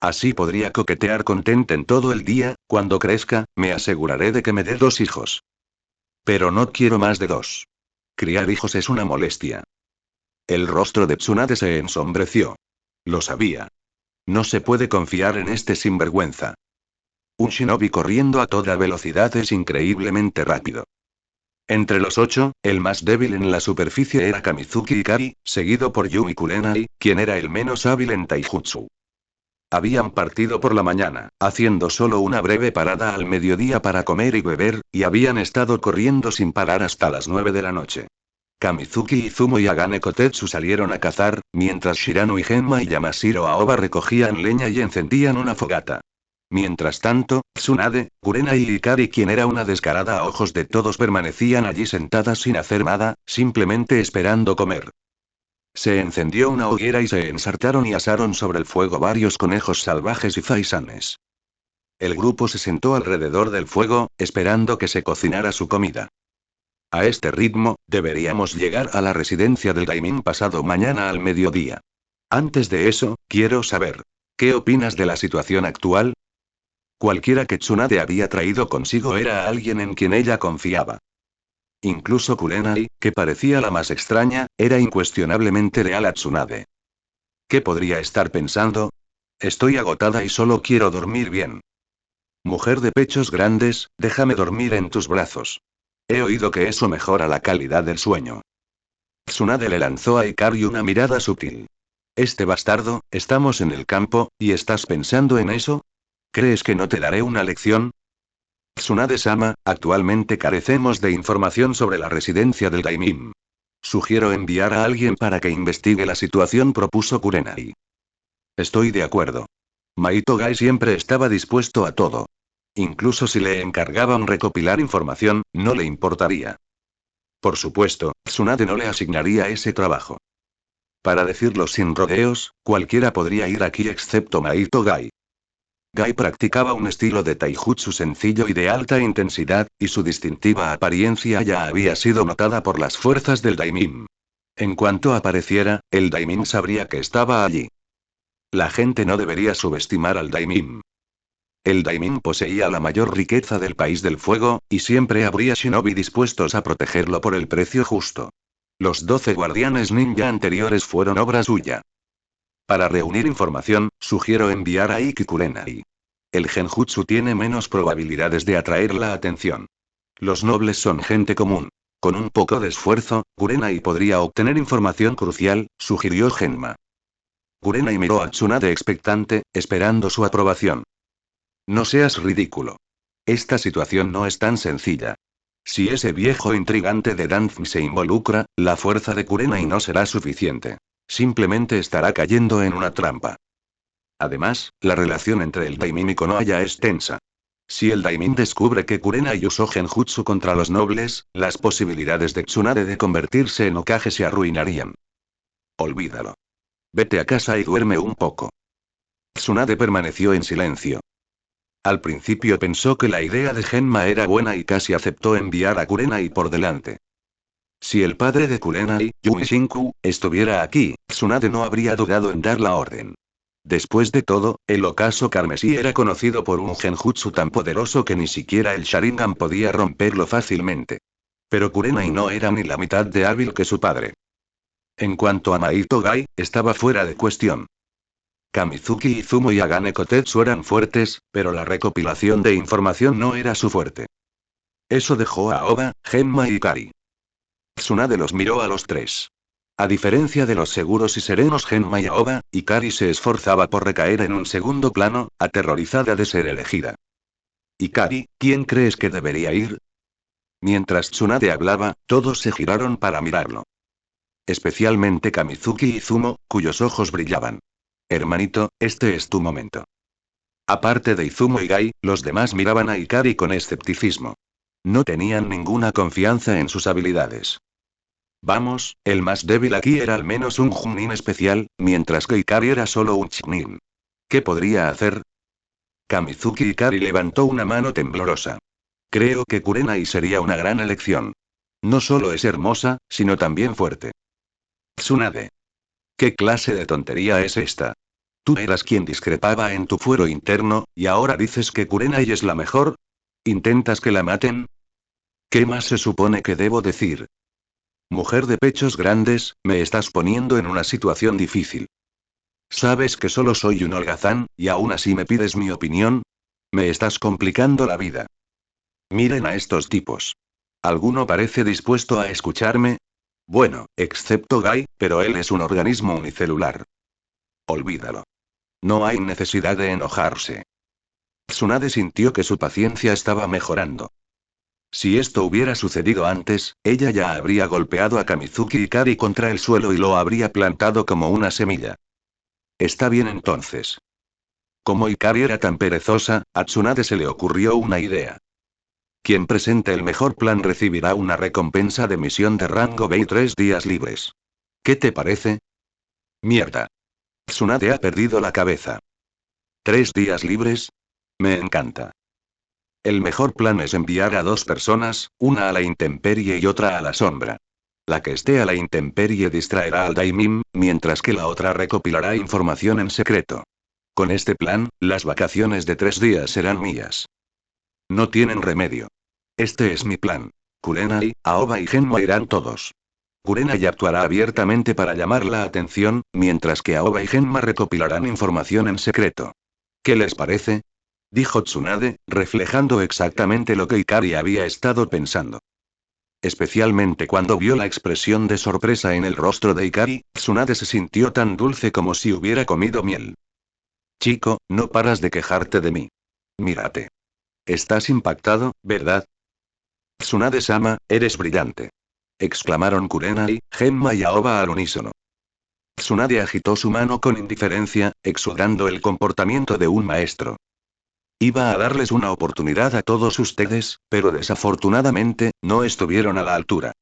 Speaker 1: Así podría coquetear con Tenten todo el día, cuando crezca, me aseguraré de que me dé 2 hijos. Pero no quiero más de 2. Criar hijos es una molestia. El rostro de Tsunade se ensombreció. Lo sabía. No se puede confiar en este sinvergüenza. Un shinobi corriendo a toda velocidad es increíblemente rápido. Entre los 8, el más débil en la superficie era Kamizuki Ikari, seguido por Yumi Kurenai, quien era el menos hábil en taijutsu. Habían partido por la mañana, haciendo solo una breve parada al mediodía para comer y beber, y habían estado corriendo sin parar hasta las 9 de la noche. Kamizuki Izumo y Agane Kotetsu salieron a cazar, mientras Shirano y Genma y Yamashiro Aoba recogían leña y encendían una fogata. Mientras tanto, Tsunade, Kurenai y Ikari, quien era una descarada a ojos de todos, permanecían allí sentadas sin hacer nada, simplemente esperando comer. Se encendió una hoguera y se ensartaron y asaron sobre el fuego varios conejos salvajes y faisanes. El grupo se sentó alrededor del fuego, esperando que se cocinara su comida. A este ritmo, deberíamos llegar a la residencia del Daimon pasado mañana al mediodía. Antes de eso, quiero saber, ¿qué opinas de la situación actual? Cualquiera que Tsunade había traído consigo era alguien en quien ella confiaba. Incluso Kurenai, que parecía la más extraña, era incuestionablemente leal a Tsunade. ¿Qué podría estar pensando? Estoy agotada y solo quiero dormir bien. Mujer de pechos grandes, déjame dormir en tus brazos. He oído que eso mejora la calidad del sueño. Tsunade le lanzó a Ikari una mirada sutil. Este bastardo, estamos en el campo, ¿y estás pensando en eso? ¿Crees que no te daré una lección? Tsunade-sama, actualmente carecemos de información sobre la residencia del Daimon. Sugiero enviar a alguien para que investigue la situación, propuso Kurenai. Estoy de acuerdo. Maito Gai siempre estaba dispuesto a todo. Incluso si le encargaban recopilar información, no le importaría. Por supuesto, Tsunade no le asignaría ese trabajo. Para decirlo sin rodeos, cualquiera podría ir aquí excepto Maito Gai. Gai practicaba un estilo de taijutsu sencillo y de alta intensidad, y su distintiva apariencia ya había sido notada por las fuerzas del Daimon. En cuanto apareciera, el Daimon sabría que estaba allí. La gente no debería subestimar al Daimon. El Daimon poseía la mayor riqueza del país del fuego, y siempre habría shinobi dispuestos a protegerlo por el precio justo. Los 12 guardianes ninja anteriores fueron obra suya. Para reunir información, sugiero enviar a Ikki Kurenai. El genjutsu tiene menos probabilidades de atraer la atención. Los nobles son gente común. Con un poco de esfuerzo, Kurenai podría obtener información crucial, sugirió Genma. Kurenai miró a Tsunade expectante, esperando su aprobación. No seas ridículo. Esta situación no es tan sencilla. Si ese viejo intrigante de Danzm se involucra, la fuerza de Kurenai no será suficiente. Simplemente estará cayendo en una trampa. Además, la relación entre el Daimon y Konoha ya es tensa. Si el Daimon descubre que Kurenai usó genjutsu contra los nobles, las posibilidades de Tsunade de convertirse en Hokage se arruinarían. Olvídalo. Vete a casa y duerme un poco. Tsunade permaneció en silencio. Al principio pensó que la idea de Genma era buena y casi aceptó enviar a Kurenai por delante. Si el padre de Kurenai, Yui Shinku, estuviera aquí, Tsunade no habría dudado en dar la orden. Después de todo, el ocaso carmesí era conocido por un genjutsu tan poderoso que ni siquiera el Sharingan podía romperlo fácilmente. Pero Kurenai no era ni la mitad de hábil que su padre. En cuanto a Maito Gai, estaba fuera de cuestión. Kamizuki Izumo y Agane Kotetsu eran fuertes, pero la recopilación de información no era su fuerte. Eso dejó a Oba, Genma y Kari. Tsunade los miró a los tres. A diferencia de los seguros y serenos Genma y Aoba, Ikari se esforzaba por recaer en un segundo plano, aterrorizada de ser elegida. Ikari, ¿quién crees que debería ir? Mientras Tsunade hablaba, todos se giraron para mirarlo. Especialmente Kamizuki Izumo, cuyos ojos brillaban. Hermanito, este es tu momento. Aparte de Izumo y Gai, los demás miraban a Ikari con escepticismo. No tenían ninguna confianza en sus habilidades. Vamos, el más débil aquí era al menos un Chunin especial, mientras que Ikari era solo un Chunin. ¿Qué podría hacer? Kamizuki Ikari levantó una mano temblorosa. Creo que Kurenai sería una gran elección. No solo es hermosa, sino también fuerte. Tsunade. ¿Qué clase de tontería es esta? Tú eras quien discrepaba en tu fuero interno, y ahora dices que Kurenai es la mejor. ¿Intentas que la maten? ¿Qué más se supone que debo decir? Mujer de pechos grandes, me estás poniendo en una situación difícil. Sabes que solo soy un holgazán, y aún así me pides mi opinión. Me estás complicando la vida. Miren a estos tipos. ¿Alguno parece dispuesto a escucharme? Bueno, excepto Gai, pero él es un organismo unicelular. Olvídalo. No hay necesidad de enojarse. Tsunade sintió que su paciencia estaba mejorando. Si esto hubiera sucedido antes, ella ya habría golpeado a Kamizuki Ikari contra el suelo y lo habría plantado como una semilla. Está bien entonces. Como Ikari era tan perezosa, a Tsunade se le ocurrió una idea. Quien presente el mejor plan recibirá una recompensa de misión de rango B y 3 días libres. ¿Qué te parece? Mierda. Tsunade ha perdido la cabeza. ¿3 días libres? Me encanta. El mejor plan es enviar a 2 personas, una a la intemperie y otra a la sombra. La que esté a la intemperie distraerá al Daimim, mientras que la otra recopilará información en secreto. Con este plan, las vacaciones de 3 días serán mías. No tienen remedio. Este es mi plan. Kurenai, Aoba y Genma irán todos. Kurenai actuará abiertamente para llamar la atención, mientras que Aoba y Genma recopilarán información en secreto. ¿Qué les parece? Dijo Tsunade, reflejando exactamente lo que Ikari había estado pensando. Especialmente cuando vio la expresión de sorpresa en el rostro de Ikari, Tsunade se sintió tan dulce como si hubiera comido miel. Chico, no paras de quejarte de mí. Mírate. Estás impactado, ¿verdad? Tsunade-sama, eres brillante. Exclamaron Kurenai, Genma y Aoba al unísono. Tsunade agitó su mano con indiferencia, exudando el comportamiento de un maestro. Iba a darles una oportunidad a todos ustedes, pero desafortunadamente, no estuvieron a la altura.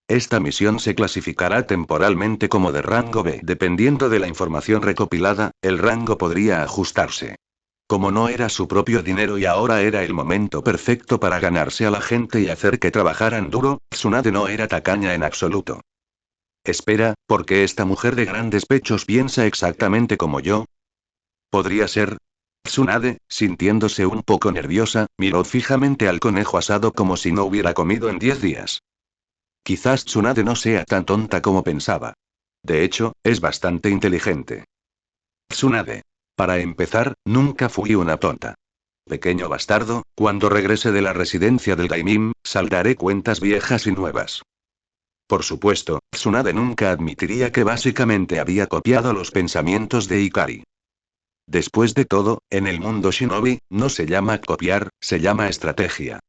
Speaker 1: Esta misión se clasificará temporalmente como de rango B. Dependiendo de la información recopilada, el rango podría ajustarse. Como no era su propio dinero y ahora era el momento perfecto para ganarse a la gente y hacer que trabajaran duro, Tsunade no era tacaña en absoluto. Espera, ¿por qué esta mujer de grandes pechos piensa exactamente como yo? ¿Podría ser? Tsunade, sintiéndose un poco nerviosa, miró fijamente al conejo asado como si no hubiera comido en 10 días. Quizás Tsunade no sea tan tonta como pensaba. De hecho, es bastante inteligente. Tsunade. Para empezar, nunca fui una tonta. Pequeño bastardo, cuando regrese de la residencia del Daimim, saldaré cuentas viejas y nuevas. Por supuesto, Tsunade nunca admitiría que básicamente había copiado los pensamientos de Ikari. Después de todo, en el mundo shinobi, no se llama copiar, se llama estrategia.